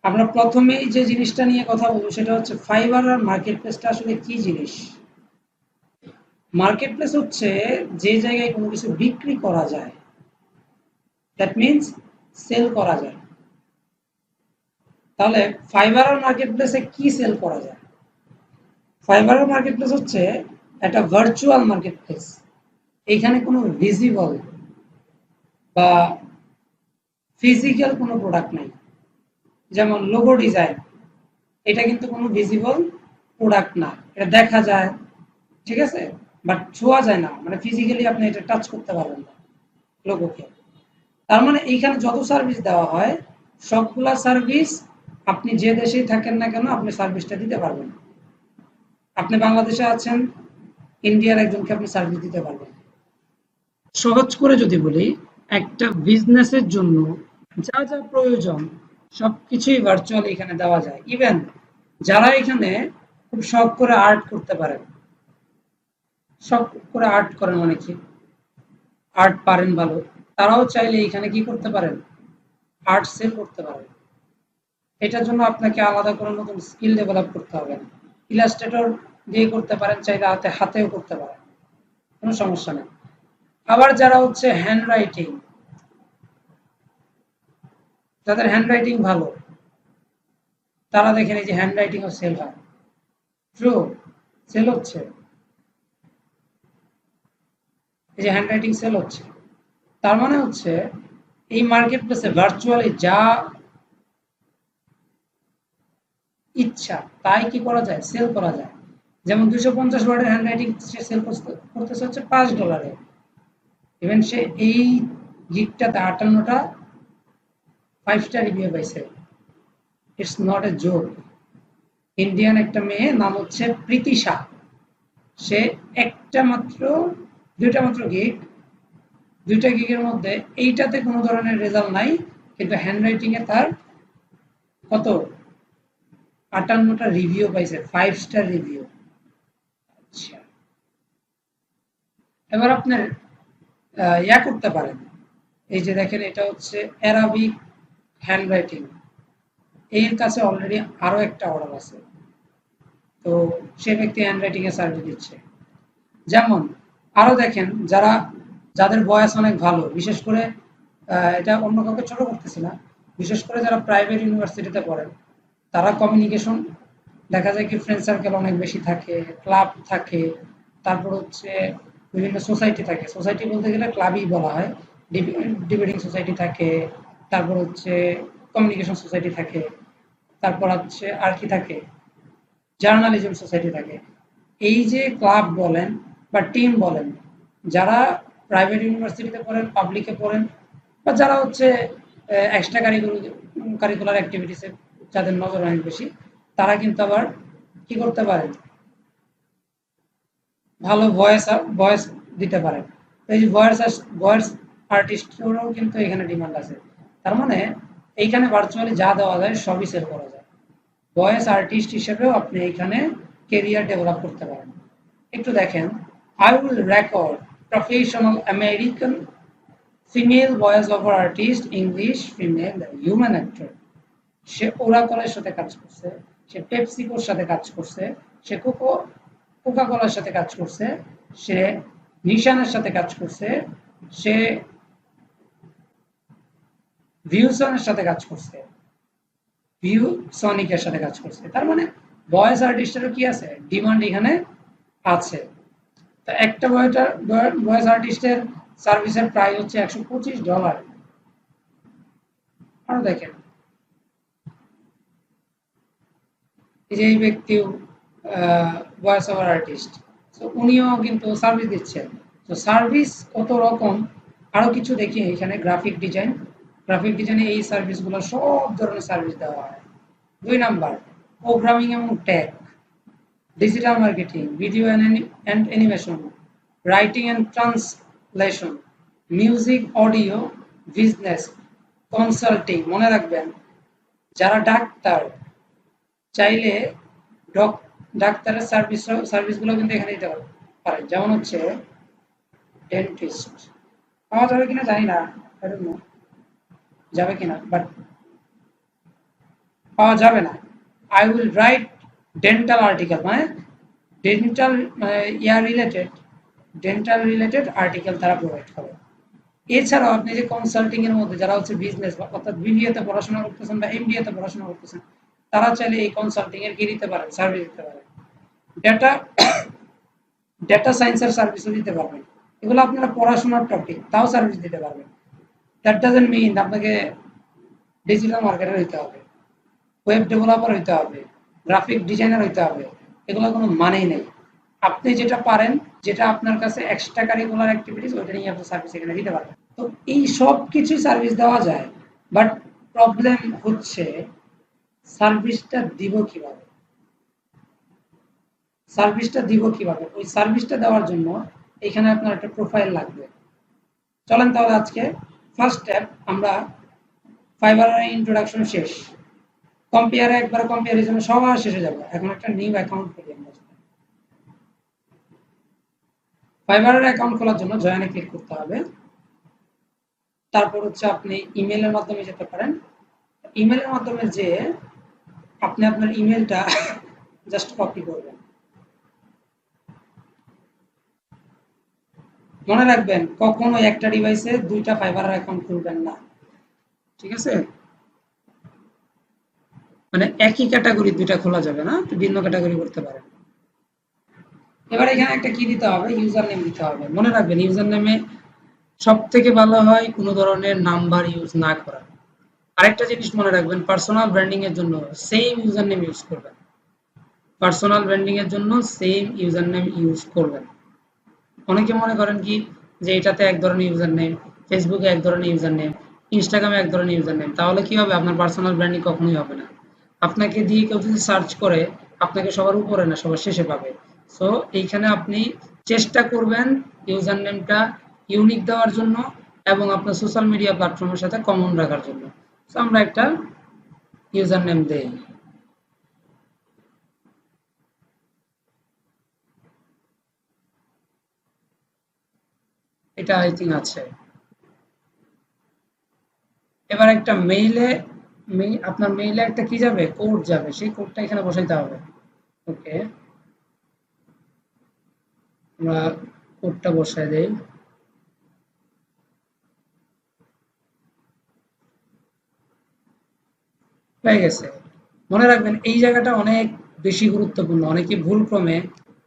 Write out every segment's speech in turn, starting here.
আমরা প্রথমেই যে জিনিসটা নিয়ে কথা বলবো সেটা হচ্ছে ফাইবার আর মার্কেট প্লেসটা আসলে কি জিনিস। মার্কেট প্লেস হচ্ছে যে জায়গায় কোনো কিছু বিক্রি করা যায়, দ্যাট মিনস সেল করা যায়। তাহলে ফাইবার আর মার্কেট প্লেসে কি সেল করা যায়? ফাইবার আর মার্কেট প্লেস হচ্ছে একটা ভার্চুয়াল মার্কেট প্লেস। এইখানে কোনো ভিজিবল বা ফিজিক্যাল কোনো প্রোডাক্ট নাই। যেমন লোগো ডিজাইন, এটা কিন্তু কোনো ভিজিবল প্রোডাক্ট না, এটা দেখা যায়, ঠিক আছে, বাট ছোঁয়া যায় না, মানে ফিজিক্যালি আপনি এটা টাচ করতে পারবেন না লোগোকে। তার মানে এইখানে যত সার্ভিস দেওয়া হয় সবগুলা সার্ভিস আপনি যে দেশেই থাকেন না কেন আপনি সার্ভিসটা দিতে পারবেন। আপনি বাংলাদেশে আছেন, ইন্ডিয়ার একজনকে আপনি সার্ভিস দিতে পারবেন। সহজ করে যদি বলি, একটা বিজনেসের জন্য যা যা প্রয়োজন সবকিছুই ভার্চুয়ালি এখানে দেওয়া যায়। ইভেন যারা এখানে খুব শখ করে আর্ট করতে পারেন, শখ করে আর্ট করেন, অনেকে আর্ট পারেন ভালো, তারাও চাইলে এখানে কি করতে পারেন, আর্ট সেল করতে পারেন। এটার জন্য আপনাকে আলাদা করে নতুন স্কিল ডেভেলপ করতে হবে না। ইলাস্ট্রেটর দিয়ে করতে পারেন, চাইলে হাতেও করতে পারেন, কোনো সমস্যা নেই। আবার যারা হচ্ছে হ্যান্ড রাইটিং, যাদের হ্যান্ড রাইটিং ভালো, তারা দেখেন এই যে হ্যান্ড রাইটিংও সেল হয়। ট্রু, সেল হচ্ছে, এই যে হ্যান্ড রাইটিং সেল হচ্ছে। তার মানে হচ্ছে এই মার্কেট প্লেসে ভার্চুয়ালি যা ইচ্ছা তাই কি করা যায়, সেল করা যায়। যেমন 250 ওয়ার্ডের হ্যান্ড রাইটিং সে সেল করতেছে হচ্ছে $5। ইভেন সে এই গিকটাতে 58টা 5 স্টার রিভিউ পাইছে। It's not a joke. Indian একটা মেয়ে, নাম হচ্ছে প্রীতিশা। সে একটা মাত্র, দুইটা মাত্র গিগ, দুইটা গিগের মধ্যে এইটাতে কোনো ধরনের রেজাল্ট নাই, কিন্তু হ্যান্ড রাইটিং এ তার কত, 58টা রিভিউ পাইছে, 5 স্টার রিভিউ। আচ্ছা, এবার আপনার ইয়া করতে পারেন। এই যে দেখেন, এটা হচ্ছে অ্যারাবিক হ্যান্ড রাইটিং, এর কাছে অলরেডি আরো একটা অর্ডার আছে। তো সে ব্যক্তি হ্যান্ড রাইটিং এ সার্ভিস দিচ্ছে। যেমন আরো দেখেন, যাদের বয়স অনেক ভালো, বিশেষ করে এটা অন্য কাউকে ছোট করতেছি না, বিশেষ করে যারা প্রাইভেট ইউনিভার্সিটিতে পড়েন, তারা কমিউনিকেশন, দেখা যায় কি ফ্রেন্ড সার্কেল অনেক বেশি থাকে, ক্লাব থাকে, তারপর হচ্ছে বিভিন্ন সোসাইটি থাকে। সোসাইটি বলতে গেলে ক্লাবই বলা হয়। ডিবেটিং সোসাইটি থাকে, তারপর হচ্ছে কমিউনিকেশন সোসাইটি থাকে, তারপর হচ্ছে আর কি থাকে, জার্নালিজম সোসাইটি থাকে। এই যে ক্লাব বলেন বা টিম বলেন, যারা প্রাইভেট ইউনিভার্সিটিতে পড়েন, পাবলিকে পড়েন, বা যারা হচ্ছে এক্সট্রা কারিকুলার অ্যাক্টিভিটিসে যাদের নজর অনেক বেশি, তারা কিন্তু আবার কি করতে পারেন, ভালো ভয়েস দিতে পারেন। তো এই যে ভয়েস আর্টিস্টেরও কিন্তু এখানে ডিমান্ড আছে। তার মানে এইখানে ভার্চুয়ালি যা দেওয়া যায় সবই সেল করা যায়। ভয়েস আর্টিস্ট হিসেবেও আপনি এখানে কেরিয়ার ডেভেলপ করতে পারেন। একটু দেখেন, I will record professional American female voice over artist, English female human actor. সে ওরাকলের সাথে কাজ করছে, সে পেপসিকোর সাথে কাজ করছে, সে কোকা কোলার সাথে কাজ করছে, সে নিশানের সাথে কাজ করছে, সে ভিউসনের সাথে কাজ করছে, ভিউ সনিকের সাথে কাজ করছে। তার মানে ভয়েস আর্টিস্টেরও কি আছে, ডিমান্ড এখানে আছে। তো একটা ভয়েস আর্টিস্টের সার্ভিসের প্রাইস হচ্ছে $125। আরো দেখেন, এই যে এই ব্যক্তিও ভয়েস ওভার আর্টিস্ট, তো উনিও কিন্তু সার্ভিস দিচ্ছেন। তো সার্ভিস কত রকম, আরো কিছু দেখি এখানে, গ্রাফিক ডিজাইনে এই সার্ভিসগুলো সব ধরনের সার্ভিস দেওয়া হয়। 2 নাম্বার, প্রোগ্রামিং এবং tech, digital marketing, video and animation, writing and translation, music, audio, business, consulting. মনে রাখবেন, যারা ডাক্তার চাইলে ডাক্তারের সার্ভিসগুলো কিন্তু এখানে দিতে পারে। যেমন হচ্ছে ডেন্টিস্ট, পাওয়া যাবে কিনা জানি না, যাবে কিনা, বাট পাওয়া যাবে না। I will write dental article, মানে ডেন্টাল ইয়ার রিলেটেড, ডেন্টাল রিলেটেড আর্টিকেল তারা প্রোভাইড করে। এছাড়াও আপনি যে কনসাল্টিং এর মধ্যে যারা হচ্ছে বিজনেস অর্থাৎ বিবিএ তে পড়াশোনা করতেছেন বা এমবিএ তে পড়াশোনা করতেছেন, তারা চাইলে এই কনসাল্টিং এর কি দিতে পারেন, সার্ভিস দিতে পারেন। ডেটা ডেটা সায়েন্সের সার্ভিসও দিতে পারবেন। এগুলো আপনারা পড়াশোনার টপিক, তাও সার্ভিস দিতে পারবেন। দ্যাট ডাজন্ট মিন আপনাকে ডিজিটাল মার্কেটার হইতে হবে, ওয়েব ডেভেলপার হইতে হবে, গ্রাফিক ডিজাইনার হইতে হবে। এগুলো কোনো মানেই নেই। আপনি যেটা পারেন, যেটা আপনার কাছে এক্সট্রা কারিকুলার অ্যাক্টিভিটিস, ওইটা নিয়ে আপনি সার্ভিস এখানে দিতে পারবেন। তো এই সব কিছুই সার্ভিস দেওয়া যায়, বাট প্রবলেম হচ্ছে সার্ভিসটা দিব কিভাবে, সার্ভিসটা দিব কিভাবে। ওই সার্ভিসটা দেওয়ার জন্য এখানে আপনার একটা প্রোফাইল লাগবে। চলেন তাহলে আজকে ফার্স্ট স্টেপ, আমরা ফাইবারের ইন্ট্রোডাকশন শেষ, কম্পেয়ারে একবার কম্পেয়ারিজনে সবার শেষে যাব। এখন একটা নিউ অ্যাকাউন্ট খুলি আমরা। ফাইবারের অ্যাকাউন্ট খোলার জন্য জয়েনে ক্লিক করতে হবে। তারপর হচ্ছে আপনি ইমেলের মাধ্যমে যেতে পারেন। ইমেলের মাধ্যমে যে আপনি আপনার ইমেলটা জাস্ট কপি করবেন। মনে রাখবেন কখনো একটা ডিভাইসে দুইটা ফাইবারের অ্যাকাউন্ট খুলবেন না, ঠিক আছে? মানে একই ক্যাটাগরি দুইটা খোলা যাবে না, ভিন্ন ক্যাটাগরি করতে পারেন। এবার এখানে একটা কি দিতে হবে, ইউজার নেম দিতে হবে। মনে রাখবেন ইউজার নেমে সব থেকে ভালো হয় কোনো ধরনের নাম্বার ইউজ না করা। আরেকটা জিনিস মনে রাখবেন, পার্সোনাল ব্র্যান্ডিং এর জন্য সেম ইউজার নেম ইউজ করবেন। পার্সোনাল ব্র্যান্ডিং এর জন্য সেম ইউজার নেম ইউজ করবেন। অনেকে মনে করেন কি যে এটাতে এক ধরনের ইউজার নেম, ফেসবুকে এক ধরনের ইউজার নেম, ইনস্টাগ্রামে এক ধরনের ইউজার নেম, তাহলে কি হবে, আপনার পার্সোনাল ব্র্যান্ডিং কখনোই হবে না। আপনাকে দিয়ে কেউ যদি সার্চ করে, আপনাকে সবার উপরে না সবার শেষে পাবে। সো এইখানে আপনি চেষ্টা করবেন ইউজার নেমটা ইউনিক দেওয়ার জন্য এবং আপনার সোশ্যাল মিডিয়া প্ল্যাটফর্মের সাথে কমন রাখার জন্য। সো আমরা একটা ইউজার নেম দেই। এটা আই থিঙ্ক আছে। এবার একটা মেইলে, আপনার মেইলে একটা কি যাবে, কোড যাবে, সেই কোডটা এখানে বসাইতে হবে। ওকে, আমরা কোডটা বসাই দেই। হয়ে গেছে। মনে রাখবেন এই জায়গাটা অনেক বেশি গুরুত্বপূর্ণ। অনেকে ভুলক্রমে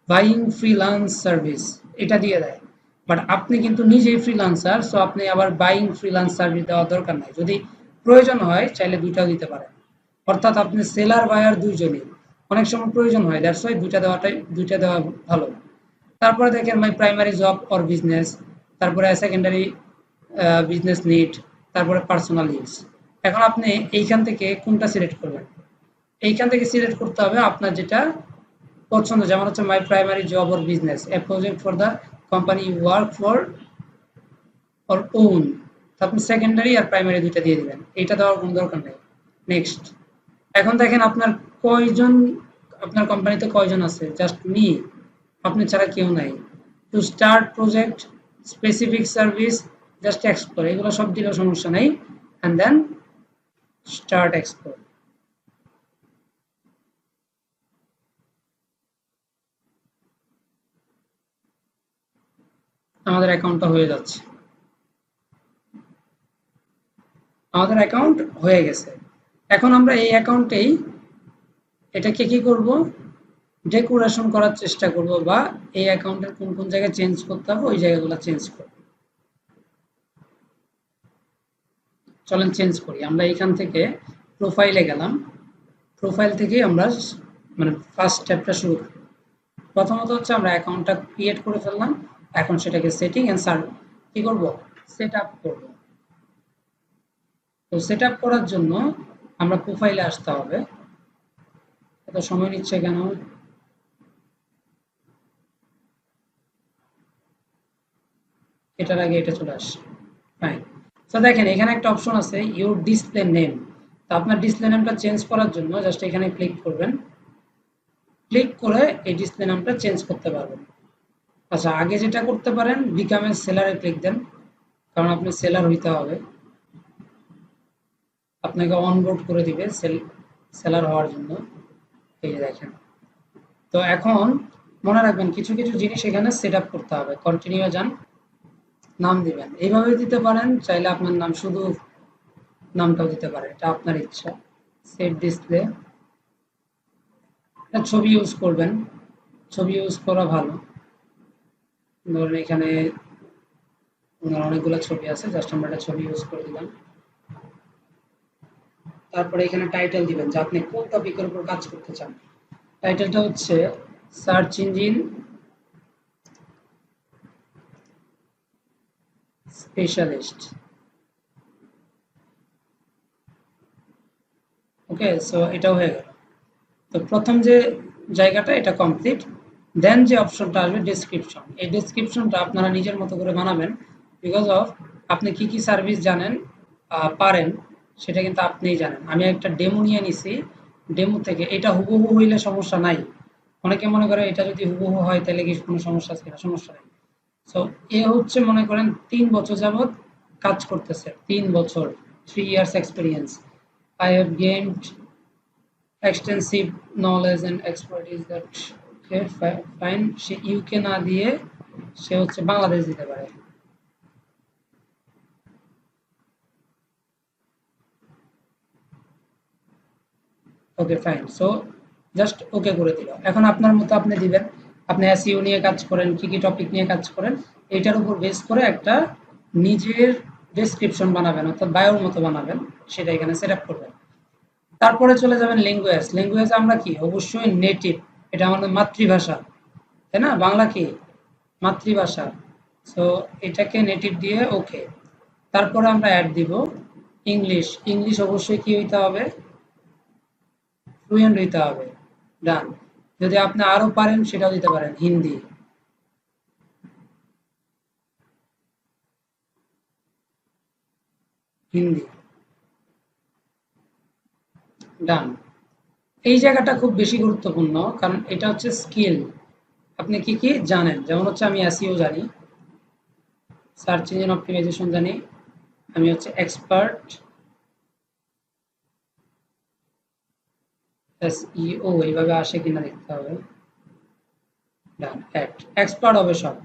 বাইং ফ্রিল্যান্স সার্ভিস এটা দিয়ে দেয়, বাট আপনি কিন্তু নিজেই ফ্রিল্যান্সার, সো আপনি আবার বাইং ফ্রিল্যান্স সার্ভিস দেওয়ার দরকার নাই। যদি প্রয়োজন হয় চাইলে দুইটাও দিতে পারেন, অর্থাৎ আপনি সেলার বায়ার দুইজনই। অনেক সময় প্রয়োজন হয়, দ্যাটস ওয়াই দুইটা দেওয়া ভালো। তারপরে দেখেন মাই প্রাইমারি জব অর বিজনেস, তারপরে সেকেন্ডারি বিজনেস নিড, তারপরে পার্সোনাল ইউজ। এখন আপনি এইখান থেকে কোনটা সিলেক্ট করবেন, এইখান থেকে সিলেক্ট করতে হবে আপনার যেটা পছন্দ। যেমন হচ্ছে my primary job or business, a project for the company you work for or own. আপনি সেকেন্ডারি আর প্রাইমারি দুইটা দিয়ে দিবেন, এইটা দেওয়ার কোনো দরকার নেই। নেক্সট। এখন দেখেন আপনার কয়জন, আপনার কোম্পানিতে কয়জন আছে, জাস্ট মি, আপনি ছাড়া কেউ নাই। To start project, specific service, just explore, এগুলো সব দিলেও সমস্যা নেই। And then start explore. আমাদের অ্যাকাউন্টটা হয়ে যাচ্ছে, আমাদের অ্যাকাউন্ট হয়ে গেছে। এখন আমরা এই অ্যাকাউন্টেই এটাকে কি করব, ডেকোরেশন করার চেষ্টা করব, বা এই অ্যাকাউন্টের কোন কোন জায়গায় চেঞ্জ করতে হবে ওই জায়গাগুলো চেঞ্জ করব। চলেন চেঞ্জ করি। আমরা এখান থেকে প্রোফাইলে গেলাম, প্রোফাইল থেকেই আমরা মানে ফার্স্ট স্টেপটা শুরু করি। প্রথমত হচ্ছে আমরা অ্যাকাউন্টটা ক্রিয়েট করে ফেললাম, এখন সেটাকে সেটিং এন্ড কি করব, সেট আপ করব। তো সেট আপ করার জন্য আমরা প্রোফাইলে আসতে হবে। এত সময় নিচ্ছে কেন, এটার আগে এটা চলে আসে। ফাইন। তো দেখেন এখানে একটা অপশন আছে ইউর ডিসপ্লে নেম। তো আপনার ডিসপ্লে নেমটা চেঞ্জ করার জন্য জাস্ট এখানে ক্লিক করবেন, ক্লিক করে এই ডিসপ্লে নামটা চেঞ্জ করতে পারবেন। আচ্ছা, আগে যেটা করতে পারেন বিকাম এ সেলারে ক্লিক দেন, কারণ আপনি সেলার হইতে হবে, আপনাকে অনবোর্ড করে দিবে সেলার হওয়ার জন্য। এই যে দেখেন। তো এখন মনে রাখবেন কিছু কিছু জিনিস এখানে সেট আপ করতে হবে। কন্টিনিউ যান, নাম দিবেন এইভাবে দিতে পারেন, চাইলে আপনার নাম শুধু নামটাও দিতে পারেন, এটা আপনার ইচ্ছা। সেট ডিসপ্লে, ছবি ইউজ করবেন, ছবি ইউজ করা ভালো। ধরুন এখানে অনেকগুলো ছবি আছে, জাস্ট আমরা একটা ছবি ইউজ করে দিলাম। তারপরে এখানে টাইটেল দিবেন যে আপনি কোন টপিকের উপর কাজ করতে চান। টাইটেলটা হচ্ছে সার্চ ইঞ্জিন স্পেশালিস্ট। ওকে, সো এটাও হয়ে গেল। তো প্রথম যে জায়গাটা এটা কমপ্লিট। দেন যে অপশনটা আসবে ডেসক্রিপশন, এই ডেসক্রিপশনটা আপনারা নিজের মতো করে বানাবেন। বিকজ অফ আপনি কি কি সার্ভিস জানেন পারেন সেটা কিন্তু আপনিই জানেন। আমি একটা ডেমো নিয়ে নিছি, ডেমো থেকে এটা হুবহু হইলে সমস্যা নাই। অনেকে মনে করে এটা যদি হুবহু হয় তাহলে কি কোনো সমস্যা আছে কিনা, সমস্যা নেই। সো এ হচ্ছে মনে করেন 3 বছর যাবৎ কাজ করতেছে, 3 বছর, 3 years experience. I have gained extensive knowledge and expertise that okay fine। Say UK না দিয়ে সে হচ্ছে বাংলাদেশ দিতে পারে। Okay fine, so just okay করে দিল। এখন আপনার মতো আপনি দিবেন, আপনি এসইও নিয়ে কাজ করেন, কি কি টপিক নিয়ে কাজ করেন, এটার উপর বেস করে একটা নিজের ডেসক্রিপশন বানাবেন, অর্থাৎ বায়োর মতো বানাবেন, সেটা এখানে সেট আপ করবেন। তারপরে চলে যাবেন ল্যাঙ্গুয়েজ। ল্যাঙ্গুয়েজ আমরা কি অবশ্যই নেটিভ, এটা আমাদের মাতৃভাষা, তাই না? বাংলা কি মাতৃভাষা। সো এটাকে নেটিভ দিয়ে ওকে। তারপরে আমরা অ্যাড দিব ইংলিশ। ইংলিশ অবশ্যই কি হইতে হবে, ফ্লুয়েন্ট হইতে হবে। ডান। যদি আপনি আরো পারেন সেটাও দিতে পারেন, হিন্দি। হিন্দি ডান। এই জায়গাটা খুব বেশি গুরুত্বপূর্ণ, কারণ এটা হচ্ছে স্কিল। আপনি কি কি জানেন, যেমন হচ্ছে আমি এসইও জানি, সার্চ ইঞ্জিন অপটিমাইজেশন জানি, আমি হচ্ছে এক্সপার্ট এসইও, এইভাবে আসে কিনা দেখতে হবে। ডান, এক্সপার্ট হবে সব।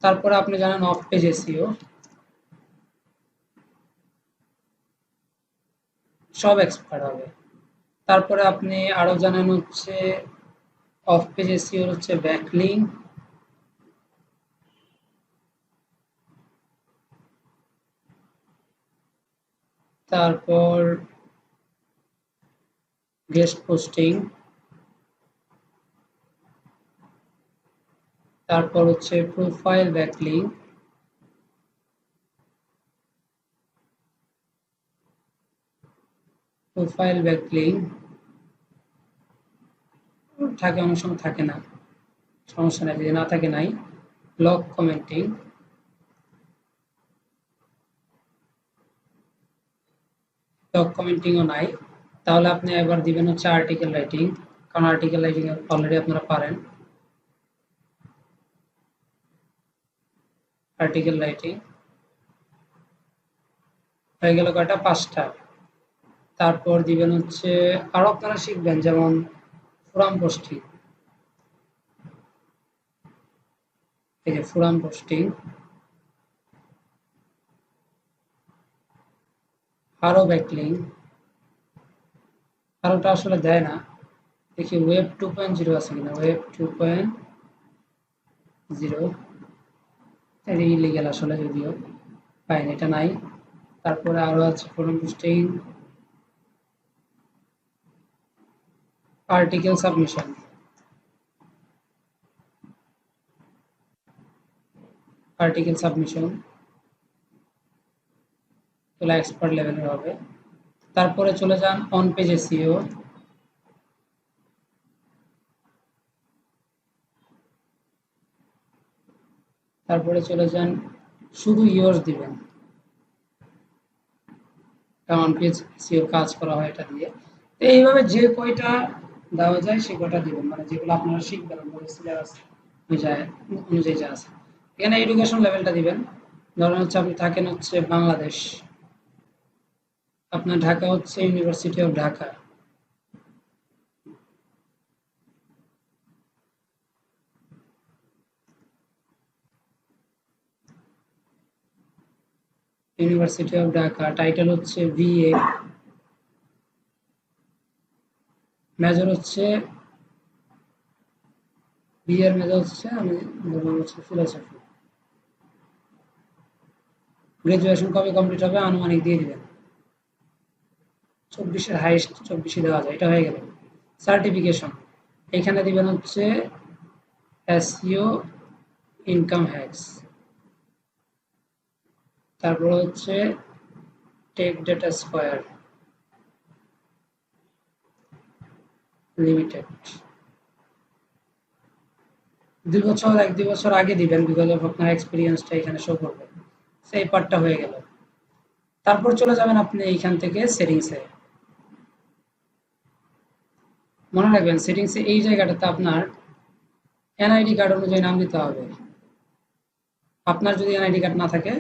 তারপরে আপনি জানেন অফ পেজ এসইও, সব এক্সপার্ট হবে। তারপরে আপনি আরো জানেন হচ্ছে অফ পেজ এসইও হচ্ছে ব্যাকলিং, তারপর গেস্ট পোস্টিং, তারপর হচ্ছে প্রোফাইল ব্যাকলিং, প্রোফাইল ব্যাকলিং থাকে, অনেক সময় থাকে না, সমস্যা নাই, যদি না থাকে নাই। ব্লগ কমেন্টিং, ব্লগ কমেন্টিংও নাই, তাহলে আপনি এবার দিবেন হচ্ছে আর্টিকেল রাইটিং, কারণ আর্টিকেল রাইটিং অলরেডি আপনারা পারেন। আর্টিকেল রাইটিং হয়ে গেল কয়টা, 5টা। তারপর দিবেন হচ্ছে আরো আপনারা শিখবেন, যেমন ফোরাম পোস্টিং, এই যে ফোরাম পোস্টিং, আরো ব্যাকলিং, আরোটা আসলে দেয় না, দেখি ওয়েব 2.0 আছে কিনা, ওয়েব 2.0, এটা ইলিগেল আসলে, যদিও ফাইন, এটা নাই। তারপরে আরো আছে forum posting, article submission, article submission এগুলো এক্সপার্ট লেভেলের হবে। তারপরে চলে যান অন পেজ এসইও, তারপরে চলে যান শুধু ইয়োর্স দিবেন, কারণ পেজ এসইও কাজ করা হয় এটা দিয়ে। তো এইভাবে যে কয়টা দেওয়া যায় সে কয়টা দিবেন, মানে যেগুলো আপনারা শিখবেন আপনাদের সিলেবাস অনুযায়ী যা আছে। এখানে এডুকেশন লেভেলটা দিবেন, ধরেন হচ্ছে আপনি থাকেন হচ্ছে বাংলাদেশ, আপনার ঢাকা হচ্ছে university of Dhaka, university of Dhaka, title হচ্ছে বিএ, মেজর হচ্ছে বিএ এর মেজর হচ্ছে আমি বললাম হচ্ছে ফিলোসফি। গ্রাজুয়েশন কবে কমপ্লিট হবে আনুমানিক দিয়ে দিবেন, 24-এর হাইস্ট 24 দেওয়া যায়, এটা হয়ে গেল। সার্টিফিকেশন এখানে দিবেন হচ্ছে এসইও ইনকাম হ্যাক্স, তারপর হচ্ছে টেক ডেটা স্কয়ার লিমিটেড। 1-2 বছর আগে দিবেন, বিকজ অফ আপনার এক্সপিরিয়েন্সটা এখানে শো করবে। সেই পার্টটা হয়ে গেল। তারপর চলে যাবেন আপনি এইখান থেকে সেটিংসে। মনে রাখবেন সেটিংসে এই জায়গাটাতে আপনার এনআইডি কার্ড অনুযায়ী নাম দিতে হবে। আপনার যদি এনআইডি কার্ড না থাকে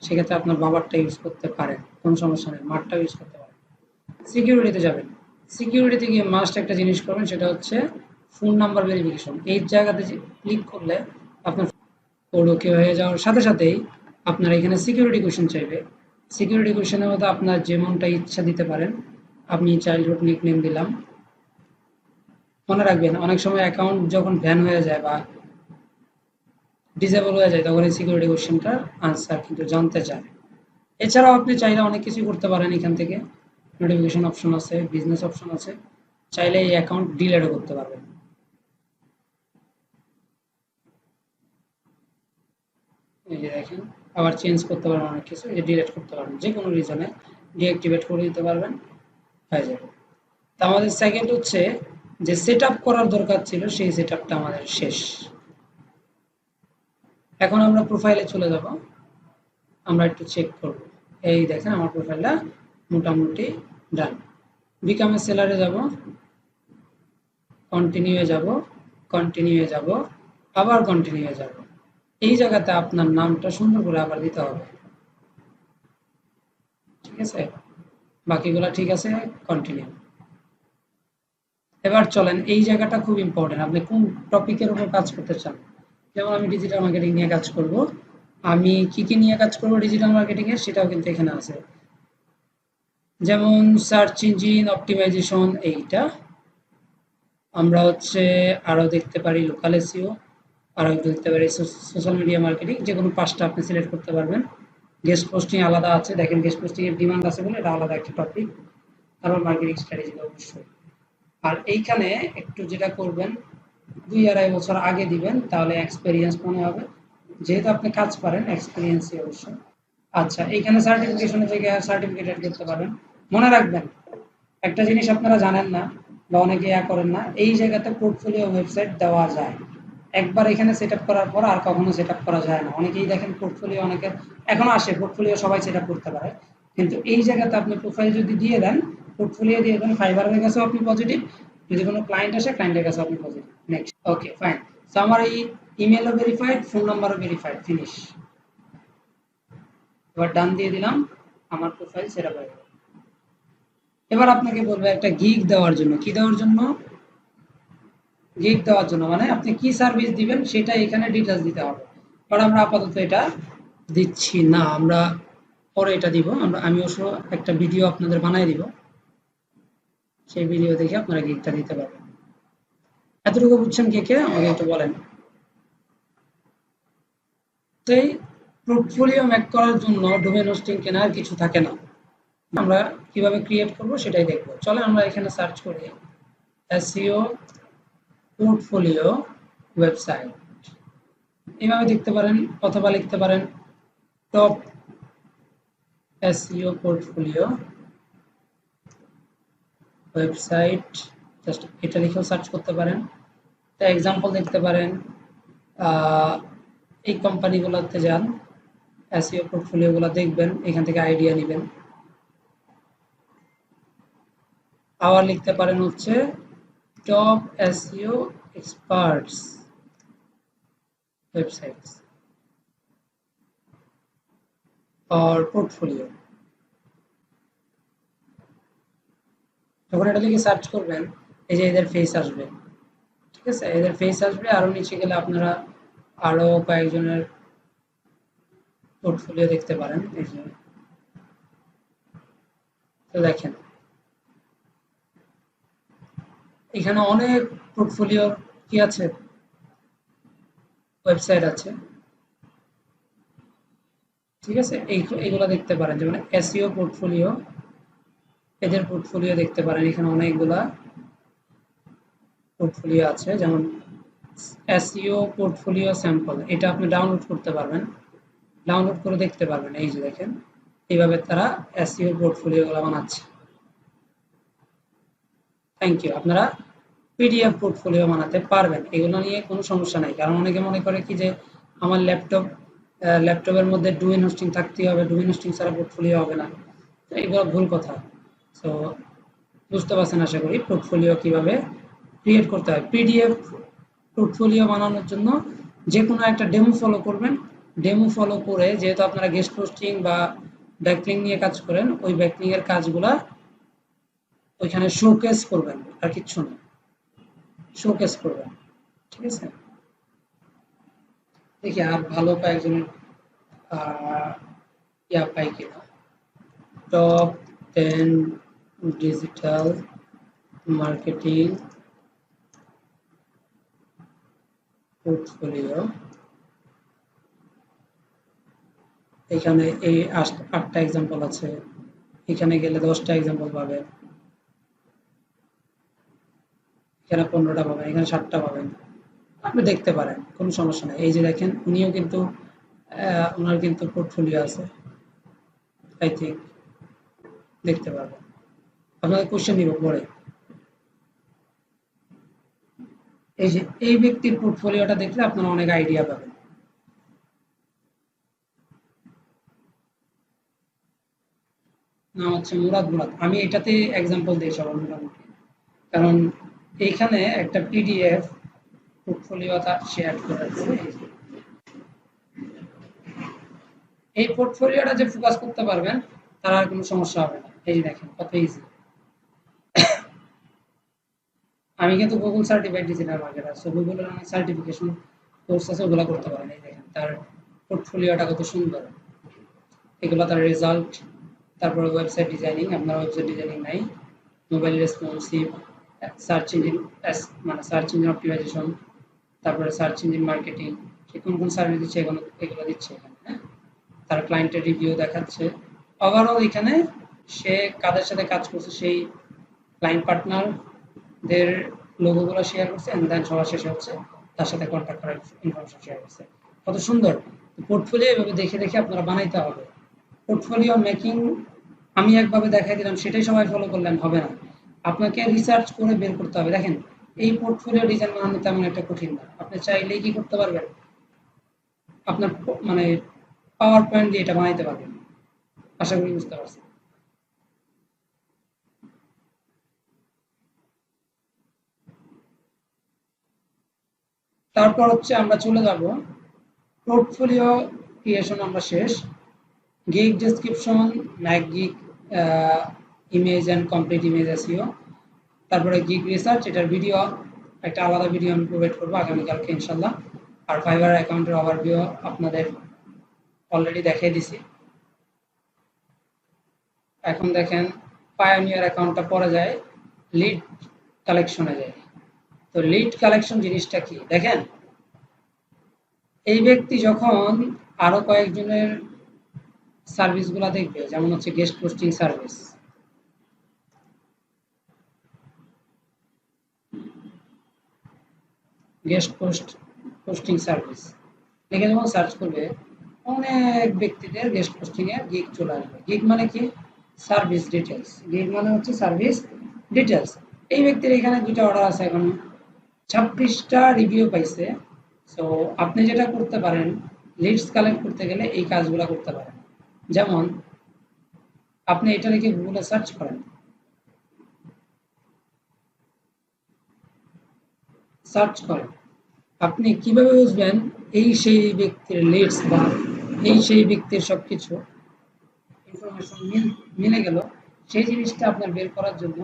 সেক্ষেত্রে আপনার বাবারটা ইউজ করতে পারেন, কোনো সমস্যা নেই, মারটাও ইউজ করতে পারেন। সিকিউরিটিতে যাবেন, সিকিউরিটিতে গিয়ে মাস্ট একটা জিনিস করবেন, সেটা হচ্ছে ফোন নাম্বার ভেরিফিকেশন। এই জায়গাতে ক্লিক করলে আপনার কোড ওকে হয়ে যাওয়ার সাথে সাথেই আপনার এখানে সিকিউরিটি কোয়েশ্চেন চাইবে। সিকিউরিটি কোয়েশ্চেনের মধ্যে আপনার যেমনটা ইচ্ছা দিতে পারেন। আপনি চাইল্ডহুড নিকনেম দিলাম। মনে রাখবেন অনেক সময় অ্যাকাউন্ট যখন ব্যান হয়ে যায় বা ডিসেবল হয়ে যায় তখন এই সিকিউরিটি কোয়েশ্চেনটার আনসার কিন্তু জানতে চায়। এছাড়াও আপনি চাইলে অনেক কিছু করতে পারেন। এখান থেকে নোটিফিকেশন অপশন আছে, বিজনেস অপশন আছে, চাইলে এই অ্যাকাউন্ট ডিলিটও করতে পারবেন। এই যে দেখেন আবার চেঞ্জ করতে পারবেন অনেক কিছু, এই যে ডিলিট করতে পারবেন, যে কোনো রিজনে ডিঅ্যাক্টিভেট করে দিতে পারবেন, হয়ে যাবে। তা আমাদের সেকেন্ড হচ্ছে যে সেট আপ করার দরকার ছিল সেই সেট আপটা আমাদের শেষ। এখন আমরা প্রোফাইলে চলে যাব, আমরা একটু চেক করব। এই দেখেন আমার প্রোফাইলটা মোটামুটি ডান। বিকাম এ সেলারে যাব, কন্টিনিউয়ে যাব, কন্টিনিউয়ে যাব, আবার কন্টিনিউয়ে যাব। এই জায়গাতে আপনার নামটা সুন্দর করে আবার দিতে হবে, ঠিক আছে? বাকিগুলো ঠিক আছে, কন্টিনিউ। এবার চলেন, এই জায়গাটা খুব ইম্পর্টেন্ট, আপনি কোন টপিকের উপর কাজ করতে চান। যেমন আমি ডিজিটাল মার্কেটিং নিয়ে কাজ করব, আমি কি নিয়ে কাজ করব ডিজিটাল মার্কেটিং এর সেটাও কিন্তু এখানে আছে। যেমন সার্চ ইঞ্জিন অপটিমাইজেশন, এইটা আমরা হচ্ছে আরো দেখতে পারি লোকাল এসইও, আরো দেখতে পারি সোশ্যাল মিডিয়া মার্কেটিং, যে কোনো 5টা আপনি সিলেক্ট করতে পারবেন। গেস্ট পোস্টিং আলাদা আছে, দেখেন গেস্ট পোস্টিং এর ডিমান্ড আছে বলে এটা আলাদা একটা টপিক। তারপর মার্কেটিং স্ট্র্যাটেজি অবশ্যই। আর এইখানে একটু যেটা করবেন 2-2.5 বছর আগে দিবেন, তাহলে এক্সপেরিয়েন্স মনে হবে, যেহেতু আপনি কাজ পারেন এক্সপেরিয়েন্সই অবশ্যই। আচ্ছা, এইখানে সার্টিফিকেশনের জায়গায় সার্টিফিকেট অ্যাড করতে পারেন। মনে রাখবেন একটা জিনিস আপনারা জানেন না বা অনেকে করেন না, এই জায়গাতে পোর্টফোলিও ওয়েবসাইট দেওয়া যায়। একবার এখানে সেট আপ করার পর আর কখনো সেট আপ করা যায় না। অনেকেই দেখেন পোর্টফোলিও অনেকের এখনো আসে, পোর্টফোলিও সবাই সেট আপ করতে পারে, কিন্তু এই জায়গাতে আপনি প্রোফাইল যদি দিয়ে দেন, পোর্টফোলিও দিয়ে দেন, ফাইবারের কাছেও আপনি পজিটিভ, যদি কোনো ক্লায়েন্ট আসে ক্লায়েন্টের কাছেও আপনি positive. Next, okay fine. So আমার এই ইমেলও ভেরিফাইড, ফোন নাম্বারও ভেরিফাইড, ফিনিশ। এবার ডান দিয়ে দিলাম, আমার প্রোফাইল সেট আপ হয়ে গেল। এবার আপনাকে বলবো একটা গিগ দেওয়ার জন্য, কি দেওয়ার জন্য? গিগ দেওয়ার জন্য, মানে আপনি কি সার্ভিস দিবেন সেটা এখানে ডিটেলস দিতে হবে। বাট আমরা আপাতত এটা দিচ্ছি না, আমরা পরে এটা দিব। আমি অবশ্য একটা ভিডিও আপনাদের বানাই দিব, সেই ভিডিও দেখে আপনারা গিগটা দিতে পারবেন। এতটুকু বুঝছেন কে কে আমাকে একটু বলেন। সেই পোর্টফোলিও মেক করার জন্য ডোমেইন হোস্টিং কেনার কিছু থাকে না, আমরা কিভাবে ক্রিয়েট করব সেটাই দেখব। চলে আমরা এখানে সার্চ করি এসইও পোর্টফোলিও ওয়েবসাইট, এভাবে দেখতে পারেন, অথবা লিখতে পারেন top SEO portfolio website, just এটা লিখেও সার্চ করতে পারেন। তা এক্সাম্পল দেখতে পারেন, এই কোম্পানিগুলোতে যান, এসইও পোর্টফোলিওগুলো দেখবেন, এখান থেকে আইডিয়া নেবেন। আবার লিখতে পারেন হচ্ছে top SEO experts websites or portfolio। যখন এটা লিখে সার্চ করবেন, এই যে এদের ফেস আসবে, ঠিক আছে? এদের ফেস আসবে, আরো নিচে গেলে আপনারা আরো কয়েকজনের পোর্টফোলিও দেখতে পারেন। এই যে তো দেখেন এখানে অনেক পোর্টফোলিওর কি আছে, ওয়েবসাইট আছে, ঠিক আছে। এইগুলা দেখতে পারেন, যেমন এসইও পোর্টফোলিও, এদের পোর্টফোলিও দেখতে পারেন। এখানে অনেকগুলা পোর্টফোলিও আছে, যেমন এসইও পোর্টফোলিও স্যাম্পল, এটা আপনি ডাউনলোড করতে পারবেন, ডাউনলোড করে দেখতে পারবেন। এই যে দেখেন এইভাবে তারা এসইও পোর্টফোলিওগুলো বানাচ্ছে। Thank you. আপনারা পিডিএফ পোর্টফোলিও বানাতে পারবেন, এগুলো নিয়ে কোনো সমস্যা নাই। কারণ অনেকে মনে করে কি যে আমার ল্যাপটপের মধ্যে ডোমেইন হোস্টিং থাকতেই হবে, ডোমেইন হোস্টিং ছাড়া পোর্টফোলিও হবে না। তো এগুলো ভুল কথা। সো বুঝতে পারছেন আশা করি পোর্টফোলিও কিভাবে ক্রিয়েট করতে হয়। পিডিএফ পোর্টফোলিও বানানোর জন্য যে কোনো একটা ডেমো ফলো করবেন। ডেমো ফলো করে, যেহেতু আপনারা গেস্ট পোস্টিং বা ব্যাকলিং নিয়ে কাজ করেন, ওই ব্যাকলিং এর কাজগুলা ওইখানে শোকেস করবেন, আর কিচ্ছু না, শোকেস করবেন, ঠিক আছে। দেখি আর ভালো কয়েকজনের ইয়া পাই কিনা। টপ 10 ডিজিটাল মার্কেটিং পোর্টফোলিও, এখানে এই 8টা এক্সাম্পল আছে, এখানে গেলে 10টা এক্সাম্পল পাবেন, এখানে 15টা পাবেন, এখানে 7টা পাবেন। আপনি দেখতে পারেন, কোনো সমস্যা নেই। এই যে দেখেন উনিও কিন্তু ওনার কিন্তু পোর্টফোলিও আছে, আই থিঙ্ক দেখতে পারবেন। আপনাদের কোশ্চেন নিব পরে। এই যে এই ব্যক্তির পোর্টফোলিওটা দেখলে আপনারা অনেক আইডিয়া পাবেন। নাম হচ্ছে মুরাদ। আমি এটাতে এক্সাম্পল দিই সবার মোটামুটি, কারণ এইখানে একটা পিডিএফ পোর্টফোলিও তার শেয়ার করে আছে। এই পোর্টফোলিওটা যে ফোকাস করতে পারবেন তার আর কোনো সমস্যা হবে না। এই যে দেখেন কত ইজি। আমি কিন্তু Google certified digital marketer, so গুগলের অনেক সার্টিফিকেশন কোর্স আছে, ওগুলো করতে পারেন। এই দেখেন তার পোর্টফোলিওটা কত সুন্দর, এগুলো তার রেজাল্ট। তারপরে ওয়েবসাইট ডিজাইনিং, আপনার ওয়েবসাইট ডিজাইনিং নাই, মোবাইল রেসপন্সিভ, সার্চ ইঞ্জিন, মানে সার্চ ইঞ্জিন অপটিমাইজেশন, তারপরে সার্চ ইঞ্জিন মার্কেটিং, সে কোন কোন সার্ভিস দিচ্ছে এগুলো দিচ্ছে এখানে, হ্যাঁ। তার ক্লায়েন্টের রিভিউ দেখাচ্ছে। ওভারঅল এখানে সে কাদের সাথে কাজ করছে সেই ক্লায়েন্ট পার্টনারদের লোগোগুলো শেয়ার করছে, এন্ড দেন সবার শেষে হচ্ছে তার সাথে কন্ট্যাক্ট করার ইনফরমেশন শেয়ার করছে। কত সুন্দর পোর্টফোলিও! এভাবে দেখে দেখে আপনারা বানাইতে হবে। পোর্টফোলিও মেকিং আমি একভাবে দেখাই দিলাম, সেটাই সবাই ফলো করলেন হবে না, আপনাকে রিসার্চ করে বের করতে হবে। দেখেন এই পোর্টফোলিও ডিজাইন বানানো তেমন একটা কঠিন না, আপনি চাইলেই কি করতে পারবেন, আপনার মানে পাওয়ার পয়েন্ট দিয়ে এটা বানাইতে পারবেন। আশা করি বুঝতে পারছেন। তারপর হচ্ছে আমরা চলে যাব পোর্টফোলিও ক্রিয়েশন, আমরা শেষ। Gig description, Mac gig, image and complete image SEO, তারপরে গিগ রিসার্চ, এটার ভিডিও একটা আলাদা ভিডিও আমি প্রোভাইড করবো আগামীকালকে ইনশাল্লাহ। আর ফাইবার অ্যাকাউন্টের ওভারভিউ আপনাদের অলরেডি দেখিয়ে দিছি। এখন দেখেন পায়োনিয়ার অ্যাকাউন্টটা পরে যায় লিড কালেকশনে যায়। তো লিড কালেকশন জিনিসটা কি দেখেন, এই ব্যক্তি যখন আরো কয়েকজনের সার্ভিসগুলো দেখবে, যেমন হচ্ছে guest posting service, posting service লিখে যখন সার্চ করবে, অনেক ব্যক্তিদের গেস্ট পোস্টিং এর গিগ চলে আসবে। গিগ মানে কি? Service details. গিগ মানে হচ্ছে সার্ভিস ডিটেলস। এই ব্যক্তির এখানে 2টা অর্ডার আছে, এখন 26টা রিভিউ পাইছে। সো আপনি যেটা করতে পারেন, লিডস কালেক্ট করতে গেলে এই কাজগুলো করতে পারেন। যেমন আপনি এটা লিখে গুগলে সার্চ করেন, আপনি কিভাবে বুঝবেন এই সেই ব্যক্তির লিডস বা এই সেই ব্যক্তির সবকিছু ইনফরমেশন মিলে গেল, সেই জিনিসটা আপনার বের করার জন্য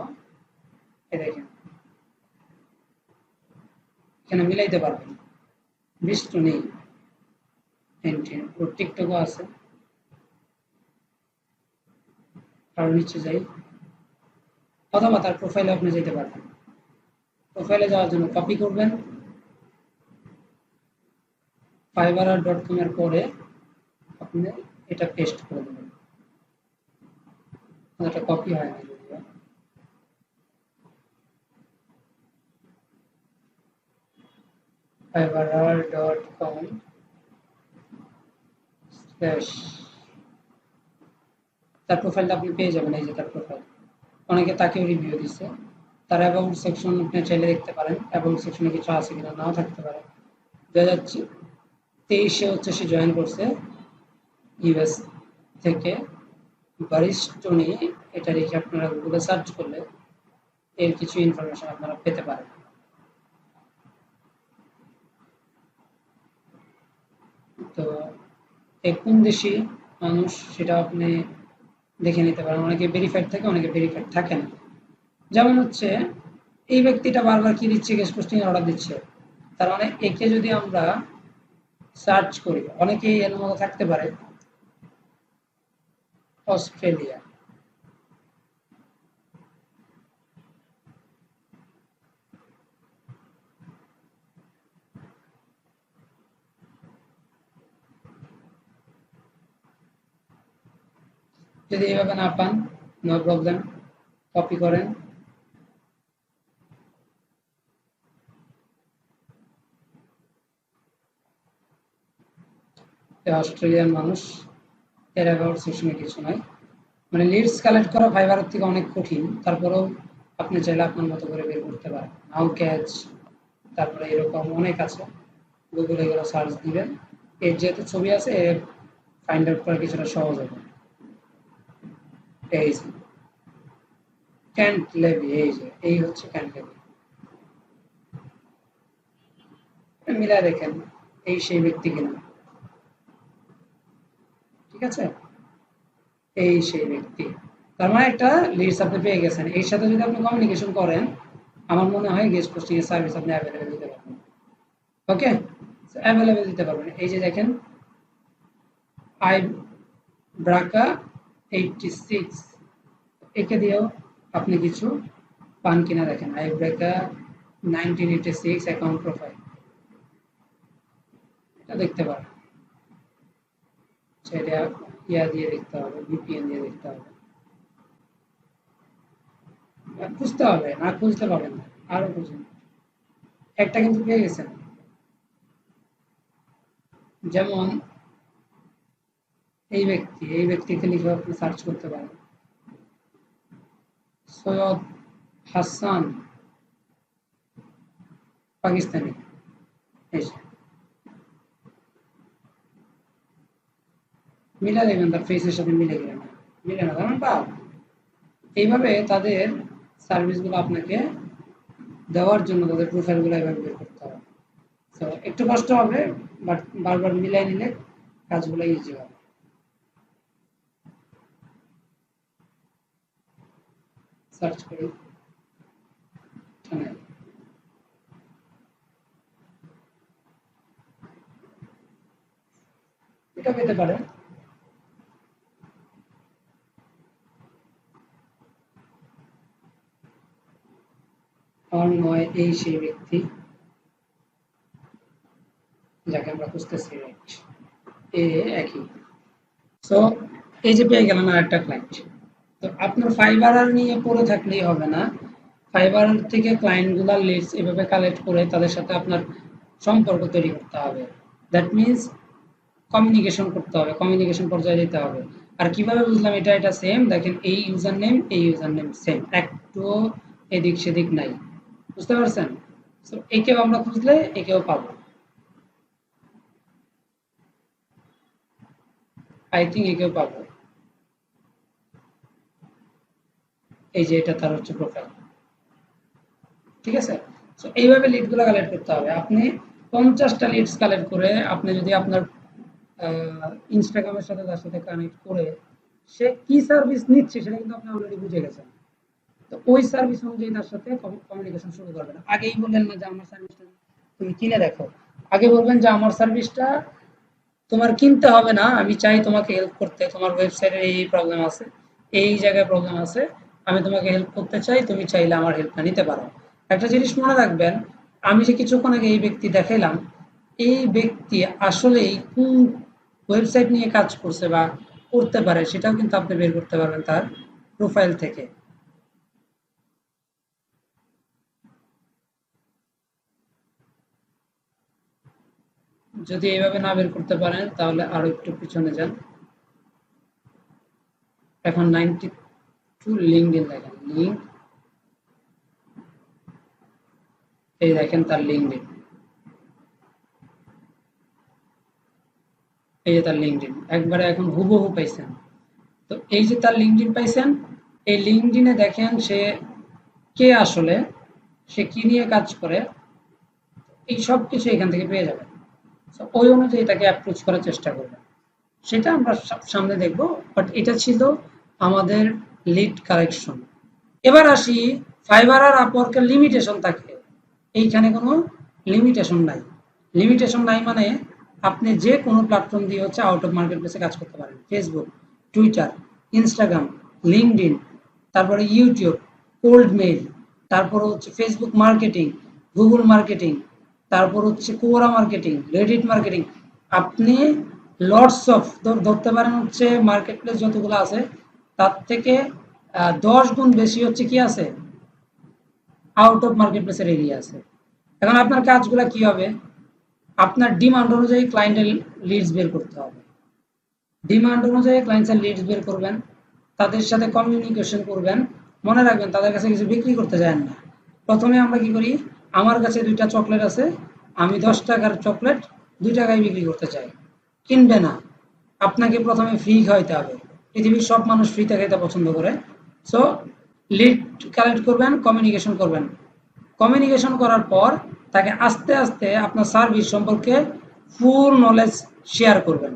এই দেখেন এখানে মিলাইতে পারবেন। বিষ্ট নেই, টিকটকও আছে। আরো নিচে যাই, অথবা তার প্রোফাইলে আপনি যেতে পারবেন। প্রোফাইলে যাওয়ার জন্য কপি করবেন fiverr.com এর পরে আপনি এটা পেস্ট করে দেবেন। এটা কপি হয় না যদিও। fiverr.com তার প্রোফাইলটা আপনি পেয়ে যাবেন। এই যে তার প্রোফাইল, অনেকে তাকেও রিভিউ দিচ্ছে। তার অ্যাবাউট সেকশন আপনি চাইলে দেখতে পারেন, অ্যাবাউট সেকশনে কিছু আছে কিনা, নাও থাকতে পারে। 2023 হচ্ছে সে জয়েন করছে ইউএস থেকে, বারিস্টোনি, এটা রেখে আপনারা গুগলে সার্চ করলে এর কিছু ইনফরমেশন আপনারা পেতে পারেন। তো কোন দেশি মানুষ সেটা আপনি দেখে নিতে পারেন। অনেকে ভেরিফাইড থাকে, অনেকে ভেরিফাইড থাকে না। যেমন হচ্ছে এই ব্যক্তিটা বারবার কি দিচ্ছে, গেস্ট পোস্টিং অর্ডার দিচ্ছে, তার মানে একে যদি আমরা সার্চ করি, অনেকেই এর মধ্যে থাকতে পারে অস্ট্রেলিয়া, যদি এইভাবে না পান নো প্রবলেম, কপি করেন, অস্ট্রেলিয়ান মানুষ, এর অ্যাবাউট সেকশনে কিছু নাই। মানে লিডস কালেক্ট করা ফাইবারের থেকে অনেক কঠিন, তারপরেও আপনি চাইলে আপনার মতো করে বের করতে পারেন। নাও ক্যাচ, তারপরে এরকম অনেক আছে, গুগলে এগুলো সার্চ দিবেন। এর যেহেতু ছবি আছে, এর ফাইন্ড আউট করা কিছুটা সহজ হবে। এই যে ক্যান্ট লেভি, এই হচ্ছে ক্যান্ট লেভি, মিলা দেখেন এই সেই ব্যক্তি কিনা। ঠিক আছে, এই সেই ব্যক্তি। তার মানে একটা লিডস আপনি পেয়ে গেছেন। এর সাথে যদি আপনি কমিউনিকেশন করেন, আমার মনে হয় গেস্ট পোস্টিং এর সার্ভিস আপনি অ্যাভেলেবেল দিতে পারবেন। ওকে, অ্যাভেলেবেল দিতে পারবেন। এই যে দেখেন আই ব্রাকা 86, একে দিয়েও আপনি কিছু পান কিনা দেখেন। আই ব্রাকা 1986 অ্যাকাউন্ট প্রোফাইল, এটা দেখতে পারেন। সেটা ইয়া দিয়ে দেখতে হবে, ভিপিএন দিয়ে দেখতে হবে, খুঁজতে হবে, না খুঁজতে পারবেন না, আরো খুঁজুন। একটা কিন্তু পেয়ে গেছেন। যেমন এই ব্যক্তিকে লিখে আপনি সার্চ করতে পারেন, সৈয়দ হাসান, পাকিস্তানি। মিলা দেখবেন তার ফেসের সাথে মিলে গেলে না, মিলে না, কারণ পাও। এইভাবে তাদের সার্ভিসগুলো আপনাকে দেওয়ার জন্য তাদের প্রোফাইলগুলো এভাবে বের করতে হবে। তো একটু কষ্ট হবে, বাট বারবার মিলাই নিলে কাজগুলো ইজি হবে। সার্চ করি, এটা পেতে পারে। আমার মনে হয় এই সেই ব্যক্তি যাকে আমরা খুঁজতেছি। রাইট, একই। সো এই যে পেয়ে গেলাম আর একটা ক্লায়েন্ট। তো আপনার ফাইবার নিয়ে পড়ে থাকলেই হবে না, ফাইবার থেকে ক্লায়েন্টগুলো লিডস এভাবে কালেক্ট করে তাদের সাথে আপনার সম্পর্ক তৈরি করতে হবে। দ্যাট মিনস কমিউনিকেশন করতে হবে, কমিউনিকেশন পর্যায়ে যেতে হবে। আর কিভাবে বুঝলাম এটা সেম, দেখেন এই ইউজার নেম, এই ইউজার নেম সেম, একটুও এদিক সেদিক নাই। বুঝতে পারছেন? সো একেও আমরা খুঁজলে একেও পাবো। আই থিঙ্ক একেও পাবো। এই যে এটা তার হচ্ছে প্রোফাইল। ঠিক আছে, সো এইভাবে লিডগুলো কালেক্ট করতে হবে। আপনি 50টা লিডস কালেক্ট করে আপনি যদি আপনার ইনস্টাগ্রামের সাথে তার সাথে কানেক্ট করে সে কি সার্ভিস নিচ্ছে সেটা কিন্তু আপনি অলরেডি বুঝে গেছেন। তো ওই সার্ভিস অনুযায়ী তার সাথে কমিউনিকেশন শুরু করবেন। আগেই বললেন না যে আমার সার্ভিসটা তুমি কিনে দেখো, আগে বলবেন যে আমার সার্ভিসটা তোমার কিনতে হবে না, আমি চাই তোমাকে হেল্প করতে, তোমার ওয়েবসাইটের এই প্রবলেম আছে, এই জায়গায় প্রবলেম আছে, আমি তোমাকে হেল্প করতে চাই, তুমি চাইলে আমার হেল্পটা নিতে পারো। একটা জিনিস মনে রাখবেন, আমি যে কিছুক্ষণ আগে এই ব্যক্তি দেখাইলাম, এই ব্যক্তি আসলেই কোন ওয়েবসাইট নিয়ে কাজ করছে বা করতে পারে সেটাও কিন্তু আপনি বের করতে পারবেন তার প্রোফাইল থেকে। যদি এইভাবে না বের করতে পারেন তাহলে আরো একটু পিছনে যান। এখন 92 লিঙ্কডইন দেখেন, লিঙ্ক, এই দেখেন তার লিঙ্কডইন, এই যে তার লিঙ্কডইন একবারে এখন হুবহু পাইছেন। তো এই যে তার লিঙ্কডইন পাইছেন, এই লিঙ্কডইনে দেখেন সে কে আসলে, সে কি নিয়ে কাজ করে, এই সব কিছু এখান থেকে পেয়ে যাবেন। তো ওই অনুযায়ী তাকে অ্যাপ্রোচ করার চেষ্টা করবেন, সেটা আমরা সামনে দেখব। বাট এটা ছিল আমাদের লিড কালেকশন। এবার আসি, ফাইবার আর আপওয়ার্কের লিমিটেশন থাকে, এইখানে কোনো লিমিটেশন নাই। লিমিটেশন নাই মানে আপনি যে কোনো প্ল্যাটফর্ম দিয়ে হচ্ছে আউট অফ মার্কেট প্লেসে কাজ করতে পারেন। ফেসবুক, টুইটার, ইনস্টাগ্রাম, লিঙ্কডইন, তারপরে ইউটিউব, কোল্ড মেইল, তারপর হচ্ছে ফেসবুক মার্কেটিং, গুগল মার্কেটিং, তারপর হচ্ছে কোরা মার্কেটিং, রেডিট মার্কেটিং। আপনি লটস অফ ধরতে পারেন হচ্ছে মার্কেট প্লেস যতগুলো আছে তার থেকে 10 গুণ বেশি হচ্ছে কি আছে, আউট অফ মার্কেট প্লেসের এরিয়া আছে। এখন আপনার কাজগুলো কি হবে, আপনার ডিমান্ড অনুযায়ী ক্লায়েন্টের লিডস বের করতে হবে। ডিমান্ড অনুযায়ী ক্লায়েন্টের লিডস বের করবেন, তাদের সাথে কমিউনিকেশন করবেন। মনে রাখবেন তাদের কাছে কিছু বিক্রি করতে যান না। প্রথমে আমরা কি করি, আমার কাছে 2টা চকলেট আছে, আমি 10 টাকার চকলেট 2 টাকায় বিক্রি করতে চাই, কিনবে না। আপনাকে প্রথমে ফ্রি খাওয়াইতে হবে, পৃথিবীর সব মানুষ ফ্রিতে খাইতে পছন্দ করে। সো লিড কালেক্ট করবেন, কমিউনিকেশন করবেন। কমিউনিকেশন করার পর তাকে আস্তে আস্তে আপনার সার্ভিস সম্পর্কে ফুল নলেজ শেয়ার করবেন।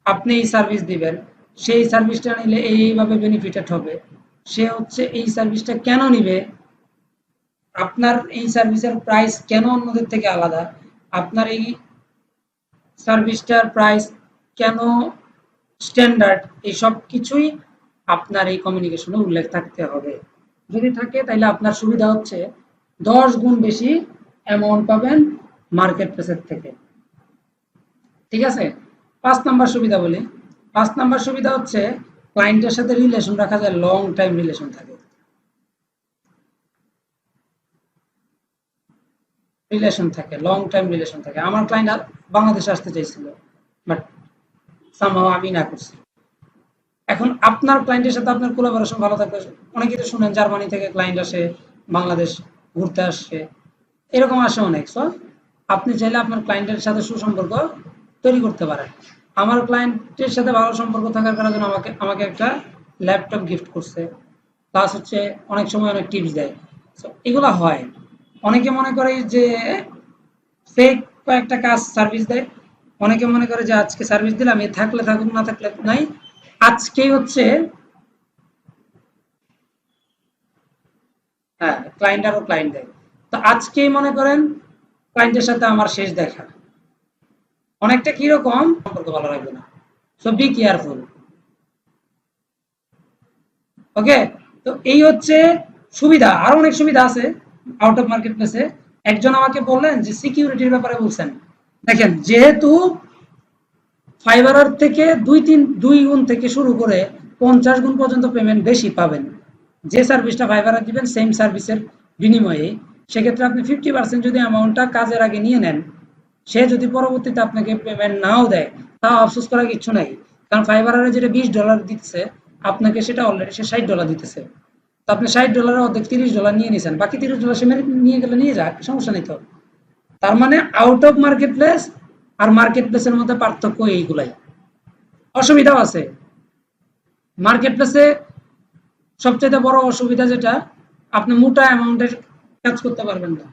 আপনি এই সার্ভিস দিবেন, সেই সার্ভিসটা নিলে এইভাবে বেনিফিটেড হবে, সে হচ্ছে এই সার্ভিসটা কেন নিবে, আপনার এই সার্ভিসের প্রাইস কেন অন্যদের থেকে আলাদা, আপনার এই সার্ভিসটার প্রাইস কেন স্ট্যান্ডার্ড, এই সব কিছুই আপনার এই কমিউনিকেশনে উল্লেখ থাকতে হবে। যদি থাকে তাহলে আপনার সুবিধা হচ্ছে 10 গুণ বেশি অ্যামাউন্ট পাবেন মার্কেট প্লেসের থেকে। ঠিক আছে, 5 নাম্বার সুবিধা বলি। 5 নাম্বার সুবিধা হচ্ছে ক্লায়েন্টের সাথে রিলেশন রাখা যায়, লং টাইম রিলেশন থাকে, লং টাইম রিলেশন থাকে। আমার ক্লায়েন্ট বাংলাদেশে আসতে চাইছিল, বাট সামহাও আমি না করছি। এখন আপনার ক্লায়েন্টের সাথে আপনার কোলাবোরেশন ভালো থাকবে। অনেকেই তো শুনেন জার্মানি থেকে ক্লায়েন্ট আসে বাংলাদেশ ঘুরতে আসে, এরকম আসে অনেক। সো আপনি চাইলে আপনার ক্লায়েন্টের সাথে সুসম্পর্ক তৈরি করতে পারেন। আমার ক্লায়েন্টের সাথে ভালো সম্পর্ক থাকার কারণে আমাকে আমাকে একটা ল্যাপটপ গিফট করছে, প্লাস হচ্ছে অনেক সময় অনেক টিপস দেয়। সো এগুলো হয়। অনেকে মনে করে যে ফেক কয়েকটা কাজ সার্ভিস দেয়, অনেকে মনে করে যে আজকে সার্ভিস দিলাম, এ থাকলে থাকুক না থাকলে নাই, আজকেই হচ্ছে, হ্যাঁ ক্লায়েন্ট আরো ক্লায়েন্ট দেয়। তো আজকেই মনে করেন ক্লায়েন্টের সাথে আমার শেষ দেখা, অনেকটা কিরকম সম্পর্ক ভালো রাখবে না। So be careful. ওকে, তো এই হচ্ছে সুবিধা। আরো অনেক সুবিধা আছে আউট অফ মার্কেট প্লেসে। একজন আমাকে বললেন যে সিকিউরিটির ব্যাপারে বলছেন, দেখেন যেহেতু ফাইবারার থেকে 2 গুণ থেকে শুরু করে 50 গুণ পর্যন্ত পেমেন্ট বেশি পাবেন যে সার্ভিসটা ফাইবারার দিবেন সেম সার্ভিসের বিনিময়ে। সেক্ষেত্রে আপনি 50% যদি অ্যামাউন্টটা কাজের আগে নিয়ে নেন, সে যদি পরবর্তীতে আপনাকে পেমেন্ট নাও দেয় তা আফসোস করার কিছু নাই। কারণ ফাইবারারে যেটা $20 দিচ্ছে আপনাকে, সেটা অলরেডি সে $60 দিতেছে। তো আপনি $60 অর্ধেক $30 নিয়ে নিছেন, বাকি $30 সে মেরে নিয়ে গেলে নিয়ে যাক, সমস্যা নেই তো। তার মানে আউট অফ মার্কেট প্লেস আর মার্কেট প্লেসের মধ্যে পার্থক্য এইগুলাই। অসুবিধাও আছে। মার্কেট প্লেসে সবচেয়ে বড় অসুবিধা যেটা, আপনি মোটা অ্যামাউন্টের কাজ করতে পারবেন না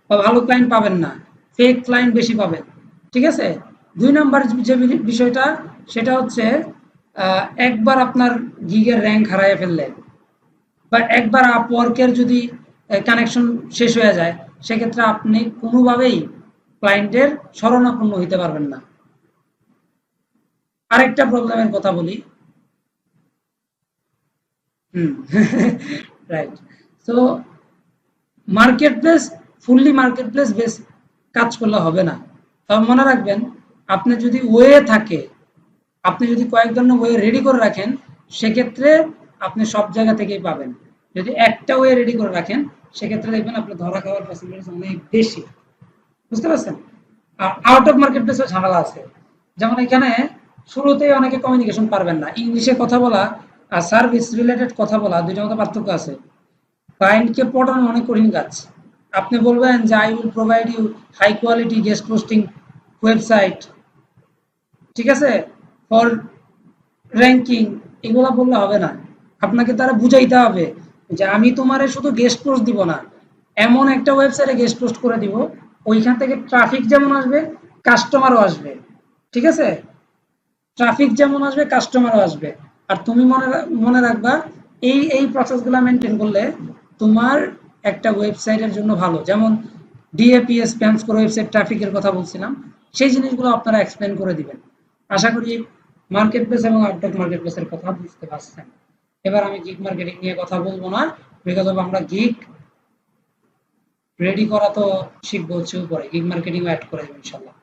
বা ভালো ক্লায়েন্ট পাবেন না, ফেক ক্লায়েন্ট বেশি পাবেন। ঠিক আছে, 2 নাম্বার যে বিষয়টা সেটা হচ্ছে একবার আপনার গিগের র্যাঙ্ক হারায় ফেললে বা একবার আপওয়ার্কের যদি কানেকশন শেষ হয়ে যায়, সেক্ষেত্রে আপনি কোনোভাবেই ক্লায়েন্টের শরণাপন্ন হইতে পারবেন না। আরেকটা প্রবলেমের কথা বলি, hmm. Right. So market place, fully market place base কাজ করলে হবে না। তবে মনে রাখবেন, আপনি যদি ওয়ে থাকে, আপনি যদি কয়েক ধরনের ওয়ে রেডি করে রাখেন, সেক্ষেত্রে আপনি সব জায়গা থেকেই পাবেন। যদি একটা ওয়ে রেডি করে রাখেন, সেক্ষেত্রে দেখবেন আপনার ধরা খাওয়ার পার্সেন্টেজ অনেক বেশি। বুঝতে পারছেন? আর আউট অফ মার্কেট প্লেসের ঝামেলা আছে। যেমন এখানে শুরুতেই অনেকে কমিউনিকেশন পারবেন না। ইংলিশে কথা বলা আর সার্ভিস রিলেটেড কথা বলা দুইটার মধ্যে পার্থক্য আছে। ক্লায়েন্টকে পটানো অনেক কঠিন কাজ। আপনি বলবেন যে I will provide you high quality guest posting website, ঠিক আছে, ফর র‍্যাঙ্কিং, এগুলা বললে হবে না। আপনাকে তারা বুঝাইতে হবে যে আমি তোমারে শুধু গেস্ট পোস্ট দিব না, এমন একটা ওয়েবসাইটে গেস্ট পোস্ট করে দিব, ওইখান থেকে ট্রাফিক যেমন আসবে, কাস্টমারও আসবে। ঠিক আছে? ট্রাফিক যেমন আসবে, কাস্টমারও আসবে। আর তুমি মনে রাখবা, এই প্রসেসগুলো মেনটেন করলে তোমার একটা ওয়েবসাইটের জন্য ভালো। যেমন ডিএপিএস স্প্যামস করে ওয়েবসাইট ট্রাফিকের কথা বলছিলাম, সেই জিনিসগুলো আপনারা এক্সপ্লেন করে দিবেন। আশা করি মার্কেট প্লেস এবং আউট অফ মার্কেট প্লেসের কথা বুঝতে পারছেন। এবার আমি গিগ মার্কেটিং নিয়ে কথা বলবো না, বিকজ অফ আমরা গিগ রেডি করা তো শিখবো হচ্ছে উপরে, গিগ মার্কেটিং অ্যাড করে দেবো ইনশাল্লাহ।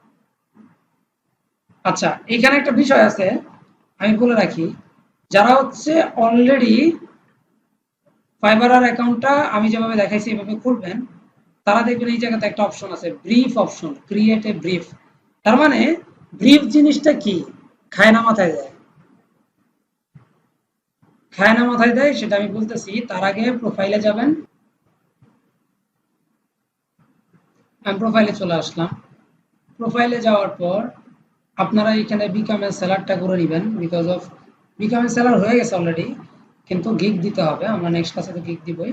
আচ্ছা, এখানে একটা বিষয় আছে, আমি বলে রাখি, যারা হচ্ছে অলরেডি ফাইবারার অ্যাকাউন্টটা আমি যেভাবে দেখাইছি এভাবে খুলবেন, তারা দেখবেন এই জায়গাতে একটা অপশন আছে, brief option, create a brief. তার মানে ব্রিফ জিনিসটা কি? খায় না মাথায় দেয়। খায় না মাথায় দেয় সেটা আমি বলতেছি। তার আগে প্রোফাইলে যাবেন। আমি প্রোফাইলে চলে আসলাম। প্রোফাইলে যাওয়ার পর আপনারা এখানে বিকাম এ সেলারটা করে নেবেন, because of become a seller হয়ে গেছে অলরেডি, কিন্তু গিগ দিতে হবে। আমরা নেক্সট ক্লাসে তো গিগ দিবই।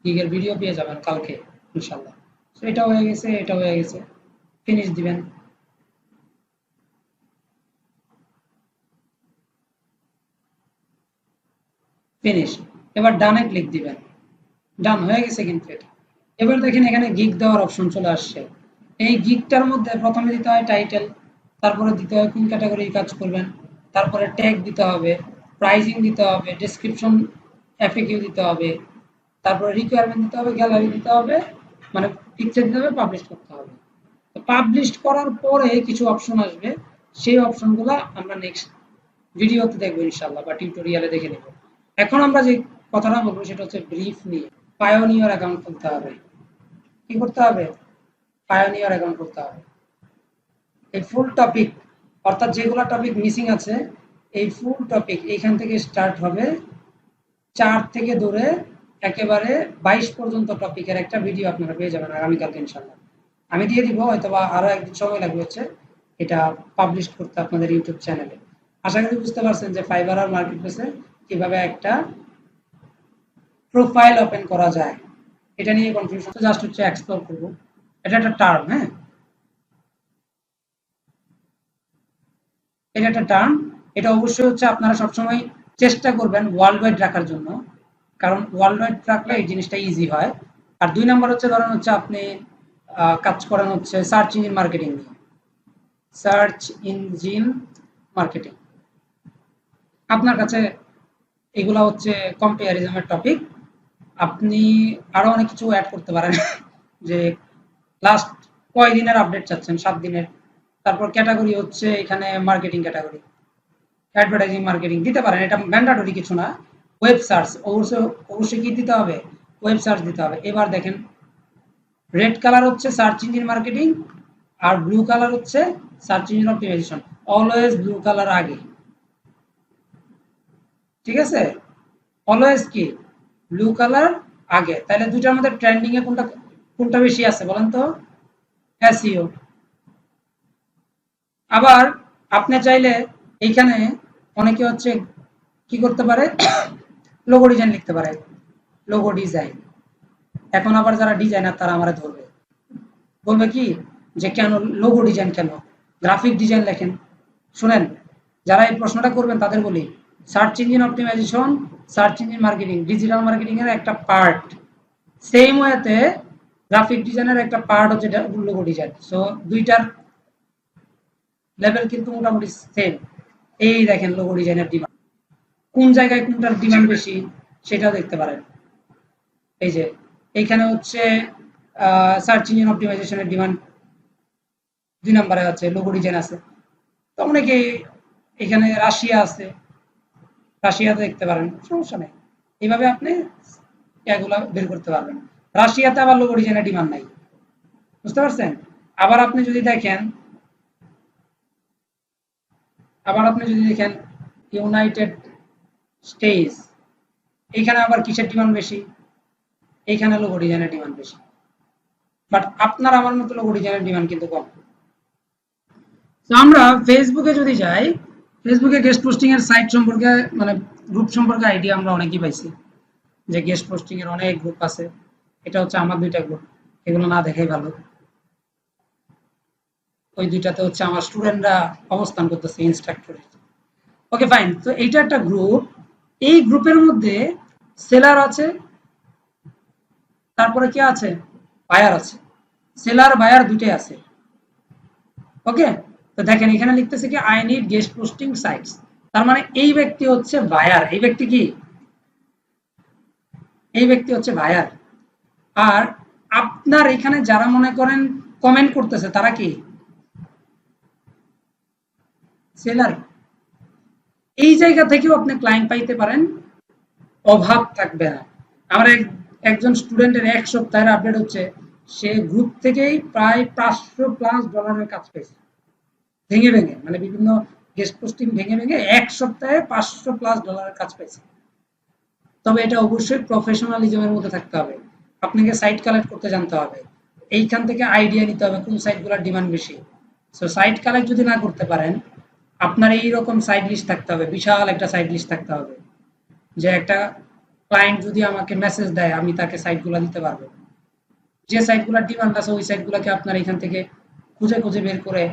গিগের ভিডিও পেয়ে যাবেন কালকে ইনশাল্লাহ। তো এটা হয়ে গেছে, এটা হয়ে গেছে, ফিনিশ দিবেন। ফিনিশ। এবার ডানে ক্লিক দিবেন। ডান হয়ে গেছে কিন্তু এটা। এবার দেখেন এখানে গিগ দেওয়ার অপশন চলে আসছে। এই গিগটার মধ্যে প্রথমে দিতে হয় টাইটেল, তারপরে দিতে হয় কোন ক্যাটাগরি কাজ করবেন, তারপরে ট্যাগ দিতে হবে, প্রাইজিং দিতে হবে, ডেসক্রিপশন এফএকিউ দিতে হবে, তারপরে রিকোয়ারমেন্ট দিতে হবে, গ্যালারি দিতে হবে, মানে পিকচার দিতে হবে, পাবলিশ করতে হবে। তো পাবলিশ করার পরে কিছু অপশন আসবে, সেই অপশনগুলো আমরা নেক্সট ভিডিওতে দেখবো ইনশাল্লাহ, বা টিউটোরিয়ালে দেখে নেব। এখন আমরা যে কথাটা বলবো সেটা হচ্ছে ব্রিফ নিয়ে। পায়োনিয়ার অ্যাকাউন্ট খুলতে হবে। কি করতে হবে? পায়োনিয়ার অ্যাকাউন্ট করতে হবে। এই ফুল টপিক, অর্থাৎ যেগুলো টপিক মিসিং আছে, এই ফুল টপিক এইখান থেকে স্টার্ট হবে, 4 থেকে ধরে একেবারে 22 পর্যন্ত টপিকের একটা ভিডিও আপনারা পেয়ে যাবেন আগামীকালকে ইনশাল্লাহ। আমি দিয়ে দিব, হয়তোবা আরো একদিন সময় লাগবে হচ্ছে এটা পাবলিশ করতে আপনাদের ইউটিউব চ্যানেলে। আশা করি বুঝতে পারছেন যে ফাইবার আর মার্কেট প্লেসে কিভাবে একটা প্রোফাইল ওপেন করা যায়। এটা নিয়ে কনফিউশন জাস্ট হচ্ছে এক্সপ্লোর করব। এটা একটা টার্ম, হ্যাঁ, এটা একটা টার্ম। এটা অবশ্যই হচ্ছে আপনারা সবসময় চেষ্টা করবেন ওয়ার্ল্ড ওয়াইড রাখার জন্য, কারণ ওয়ার্ল্ড ওয়াইড রাখলে এই জিনিসটা ইজি হয়। আর 2 নাম্বার হচ্ছে, ধরেন হচ্ছে আপনি কাজ করেন হচ্ছে সার্চ ইঞ্জিন মার্কেটিং নিয়ে। সার্চ ইঞ্জিন মার্কেটিং আপনার কাছে এগুলা হচ্ছে কম্পেয়ারিজমের টপিক। আপনি আরো অনেক কিছু অ্যাড করতে পারেন। যে লাস্ট কয় দিনের আপডেট চাচ্ছেন, 7 দিনের। তারপর ক্যাটাগরি হচ্ছে এখানে মার্কেটিং ক্যাটাগরি, অ্যাডভার্টাইজিং মার্কেটিং দিতে পারেন, এটা ম্যান্ডেটরি কিছু না। ওয়েব সার্চ অবশ্যই, অবশ্যই কি দিতে হবে? ওয়েব সার্চ দিতে হবে। এবার দেখেন রেড কালার হচ্ছে সার্চ ইঞ্জিন মার্কেটিং, আর ব্লু কালার হচ্ছে search engine optimisation. Always blue colour আগে, ঠিক আছে? অলওয়েজ কি ব্লু কালার আগে। তাহলে দুইটার মধ্যে ট্রেন্ডিং এ কোনটা কোনটা বেশি আছে বলেন তো? এসইও। আবার আপনি চাইলে এইখানে অনেকে হচ্ছে কি করতে পারে, লোগো ডিজাইন লিখতে পারে, লোগো ডিজাইন। এখন আবার যারা ডিজাইনার তারা আমারে ধরবে, বলবে কি যে কেন লোগো ডিজাইন, কেন গ্রাফিক ডিজাইন লেখেন। শুনেন, যারা এই প্রশ্নটা করবেন তাদের বলি, search engine optimisation, search engine marketing digital marketing এর একটা পার্ট। সেম ওয়েতে গ্রাফিক ডিজাইনের একটা পার্ট হচ্ছে লোগো ডিজাইন। সো দুইটার লেভেল কিন্তু মোটামুটি সেম। এই দেখেন লোগো ডিজাইনের ডিমান্ড। কোন জায়গায় কোনটার ডিমান্ড বেশি সেটাও দেখতে পারেন। এই যে এইখানে হচ্ছে সার্চ ইঞ্জিন অপটিমাইজেশনের ডিমান্ড 2 নম্বরে আছে, লোগো ডিজাইন আছে। তো অনেকে এখানে রাশিয়া আছে, রাশিয়াতে দেখতে পারেন, সমস্যা নেই। এইভাবে আপনি এগুলা বের করতে পারবেন। রাশিয়াতে আবার লোগো ডিজাইনের ডিমান্ড নাই, বুঝতে পারছেন? আবার আপনি যদি দেখেন ইউনাইটেড স্টেটস, এইখানে আবার কিসের ডিমান্ড বেশি? এইখানে লোগো ডিজাইনের ডিমান্ড বেশি। বাট আপনার আমার মতো লোগো ডিজাইনের ডিমান্ড কিন্তু কম। তো আমরা ফেসবুকে যদি যাই, ফেসবুকে গেস্ট পোস্টিং এর সাইট সম্পর্কে মানে গ্রুপ সম্পর্কে আইডিয়া আমরা অনেকেই পাইছি, যে গেস্ট পোস্টিং এর অনেক গ্রুপ আছে। এটা হচ্ছে আমার 2টা গ্রুপ, এগুলো না দেখাই ভালো। ওই 2টাতে হচ্ছে আমার স্টুডেন্টরা অবস্থান করতেছে, ইনস্ট্রাক্টরের। Okay fine. তো এইটা একটা গ্রুপ, এই গ্রুপের মধ্যে সেলার আছে, তারপরে কি আছে, বায়ার আছে। সেলার বায়ার দুইটাই আছে। ওকে, তো দেখেন এখানে লিখতেছে কি I need guest posting sites, তার মানে এই ব্যক্তি হচ্ছে বায়ার, এই ব্যক্তি কি, এই ব্যক্তি হচ্ছে বায়ার। আর আপনার এখানে যারা মনে করেন কমেন্ট করতেছে তারা কি, সেলার। এই জায়গা থেকেও আপনি ক্লায়েন্ট পাইতে পারেন, অভাব থাকবে না। আমার একজন স্টুডেন্টের 1 সপ্তাহের আপডেট হচ্ছে, সে গ্রুপ থেকেই প্রায় $500+ কাজ পেয়েছে, ভেঙে ভেঙে, মানে বিভিন্ন গেস্ট পোস্টিং ভেঙে ভেঙে 1 সপ্তাহে $500+ কাজ পেয়েছে। তবে এটা অবশ্যই প্রফেশনালিজমের মধ্যে থাকতে হবে, আপনাকে সাইট কালেক্ট করতে জানতে হবে, এইখান থেকে আইডিয়া নিতে হবে কোন সাইটগুলোর ডিমান্ড বেশি। সো সাইট কালেক্ট যদি না করতে পারেন, আপনার এইরকম সাইট লিস্ট থাকতে হবে, বিশাল একটা সাইট লিস্ট থাকতে হবে, যে একটা ক্লায়েন্ট যদি আমাকে মেসেজ দেয় আমি তাকে সাইটগুলো দিতে পারবো। যে সাইটগুলোর ডিমান্ড আছে ওই সাইটগুলোকে আপনার এখান থেকে খুঁজে খুঁজে বের করে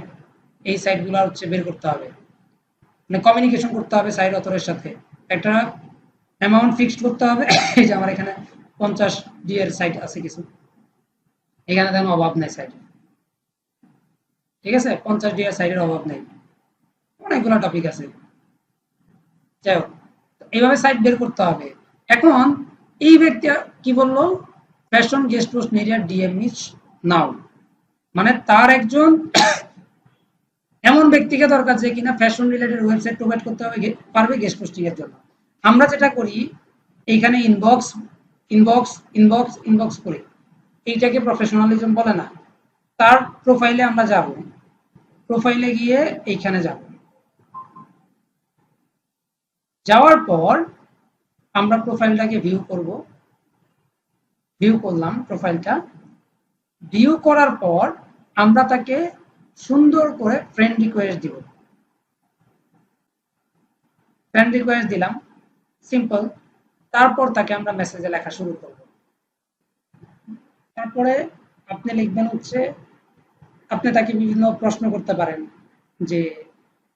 এই সাইটগুলো হচ্ছে বের করতে হবে, মানে কমিউনিকেশন করতে হবে সাইট অথরের সাথে, একটা অ্যামাউন্ট ফিক্সড করতে হবে। এই যে আমার এখানে 50 এর সাইট আছে কিছু, এখানে তেমন অভাব নেই সাইট, ঠিক আছে, 50 এর সাইটের অভাব নেই, অনেকগুলো টপিক আছে। যাই হোক, এইভাবে সাইট বের করতে হবে। এখন এই ব্যক্তি কি বললো, fashion guest post needier DM is now, মানে তার একজন এমন ব্যক্তিকে দরকার যে কিনা ফ্যাশন রিলেটেড ওয়েবসাইট প্রোভাইড করতে হবে পারবে গেস্ট পোস্টিং এর জন্য। আমরা যেটা করি এইখানে ইনবক্স ইনবক্স ইনবক্স ইনবক্স করি, এইটাকে প্রফেশনালিজম বলে না। তার প্রোফাইলে আমরা যাব, প্রোফাইলে গিয়ে এইখানে যাব, যাওয়ার পর আমরা প্রোফাইলটাকে ভিউ করব, ভিউ করলাম প্রোফাইলটা, ভিউ করার পর আমরা তাকে সুন্দর করে ফ্রেন্ড রিকোয়েস্ট দিব, ফ্রেন্ড রিকোয়েস্ট দিলাম, সিম্পল। তারপর তাকে আমরা মেসেজে লেখা শুরু করব, তারপরে আপনি লিখবেন হচ্ছে, আপনি তাকে বিভিন্ন প্রশ্ন করতে পারেন যে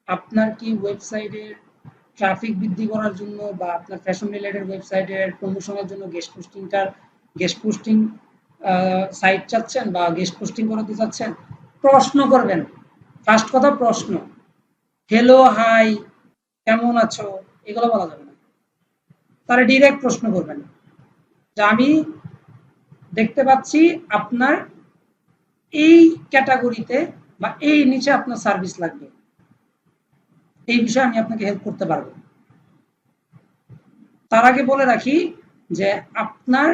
আপনার কি ওয়েবসাইটের ট্রাফিক বৃদ্ধি করার জন্য বা আপনার ফ্যাশন রিলেটেড ওয়েবসাইটের প্রমোশনের জন্য গেস্ট পোস্টিং সাইট চাচ্ছেন বা গেস্ট পোস্টিং করাতে চাচ্ছেন, প্রশ্ন করবেন। ফার্স্ট কথা প্রশ্ন, হ্যালো হাই কেমন আছো, এগুলো বলা যাবে না, তারা ডিরেক্ট প্রশ্ন করবেন যে আমি দেখতে পাচ্ছি আপনার এই ক্যাটাগরিতে বা এই নিচে আপনার সার্ভিস লাগবে, এই বিষয়ে আমি আপনাকে হেল্প করতে পারবো। তার আগে বলে রাখি যে আপনার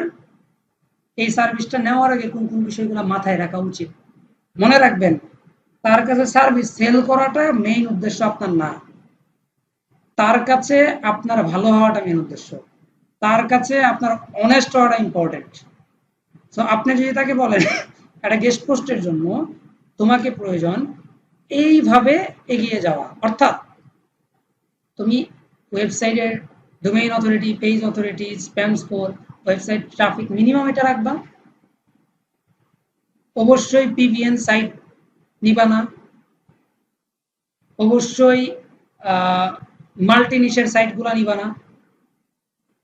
এই সার্ভিসটা নেওয়ার আগে কোন কোন বিষয়গুলো মাথায় রাখা উচিত। মনে রাখবেন, তার কাছে সার্ভিস সেল করাটা মেইন উদ্দেশ্য আপনার না, তার কাছে আপনার ভালো হওয়াটা মেইন উদ্দেশ্য, তার কাছে আপনার অনেস্ট হওয়াটা ইম্পর্টেন্ট। সো আপনি যদি তাকে বলেন একটা গেস্ট পোস্টের জন্য তোমাকে প্রয়োজন এইভাবে এগিয়ে যাওয়া, অর্থাৎ তুমি ওয়েবসাইটের domain authority, page authority, spam score, website traffic minimum এটা রাখবা, অবশ্যই পিভিএন সাইট নিবা না, অবশ্যই মাল্টি নিশের সাইটগুলো নিবা না,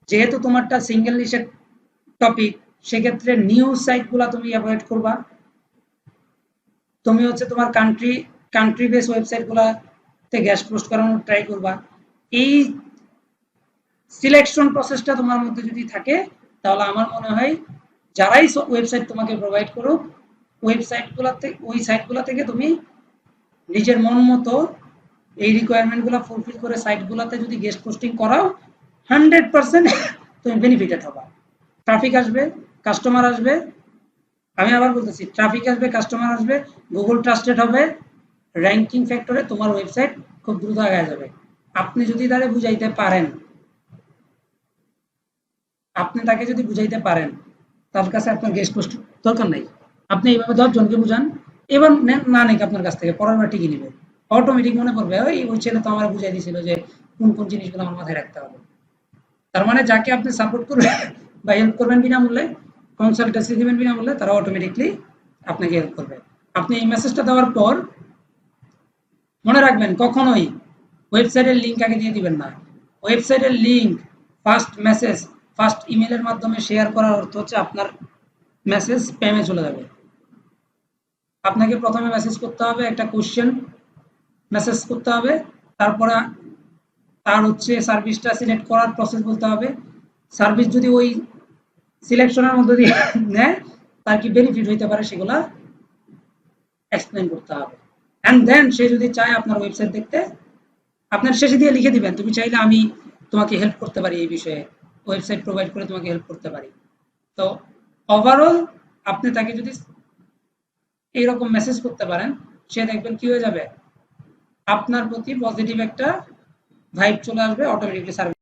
যেহেতু তোমারটা সিঙ্গেল নিশের টপিক সেক্ষেত্রে নিউজ সাইটগুলো তুমি অ্যাভয়েড করবা, তুমি হচ্ছে তোমার কান্ট্রি বেস ওয়েবসাইটগুলোতে গেস্ট পোস্ট করানোর ট্রাই করবা। এই সিলেকশন প্রসেসটা তোমার মধ্যে যদি থাকে তাহলে আমার মনে হয় যারাই ওয়েবসাইট তোমাকে প্রোভাইড করুক ওই সাইটগুলো থেকে তুমি নিজের মন মতো এই রিকোয়ারমেন্টগুলো ফুলফিল করে সাইটগুলোতে যদি গেস্ট পোস্টিং করাও 100% তুমি বেনিফিটেড হবা। ট্রাফিক আসবে, কাস্টমার আসবে, আমি আবার বলতেছি ট্রাফিক আসবে, কাস্টমার আসবে, গুগল ট্রাস্টেড হবে, র্যাঙ্কিং ফ্যাক্টরে তোমার ওয়েবসাইট খুব দ্রুত আগায় যাবে। আপনি যদি তারে বুঝাইতে পারেন, আপনি তাকে যদি বুঝাইতে পারেন, তার কাছে আপনার গেস্ট পোস্ট দরকার নাই। আপনি এইভাবে 10 জনকে বুঝান, এবার না নাকি আপনার কাছ থেকে পরের বার ঠিকই নিবে। অটোমেটিক মনে করবে ওই ছেলে তো আমার বুঝাই দিয়েছিল যে কোন জিনিসগুলো আমার মাথায় রাখতে হবে। তার মানে যাকে আপনি সাপোর্ট করবেন বা হেল্প করবেন বিনামূল্যে, কনসালটেন্সি দিবেন বিনামূল্যে, তারা অটোমেটিকলি আপনাকে হেল্প করবে। আপনি এই মেসেজটা দেওয়ার পর মনে রাখবেন কখনোই ওয়েবসাইটের লিঙ্ক আগে দিয়ে দিবেন না। ওয়েবসাইটের লিঙ্ক ফার্স্ট মেসেজ, ফার্স্ট ইমেলের মাধ্যমে শেয়ার করার অর্থ হচ্ছে আপনার মেসেজ স্প্যামে চলে যাবে। আপনাকে প্রথমে মেসেজ করতে হবে, একটা কোশ্চেন মেসেজ করতে হবে, তারপরে তার হচ্ছে সার্ভিসটা সিলেক্ট করার প্রসেস বলতে হবে। সার্ভিস যদি ওই সিলেকশনের মধ্যে দিয়ে নেয়, তার কি বেনিফিট হইতে পারে সেগুলা এক্সপ্লেন করতে হবে। অ্যান্ড দেন সে যদি চায় আপনার ওয়েবসাইট দেখতে, আপনার শেষে দিয়ে লিখে দিবেন তুমি চাইলে আমি তোমাকে হেল্প করতে পারি এই বিষয়ে, ওয়েবসাইট প্রোভাইড করে তোমাকে হেল্প করতে পারি। তো ওভারঅল আপনি তাকে যদি এইরকম মেসেজ করতে পারেন, সে দেখবেন কি হয়ে যাবে, আপনার প্রতি পজিটিভ একটা ভাইব চলে আসবে, অটোমেটিকলি সার্ভিস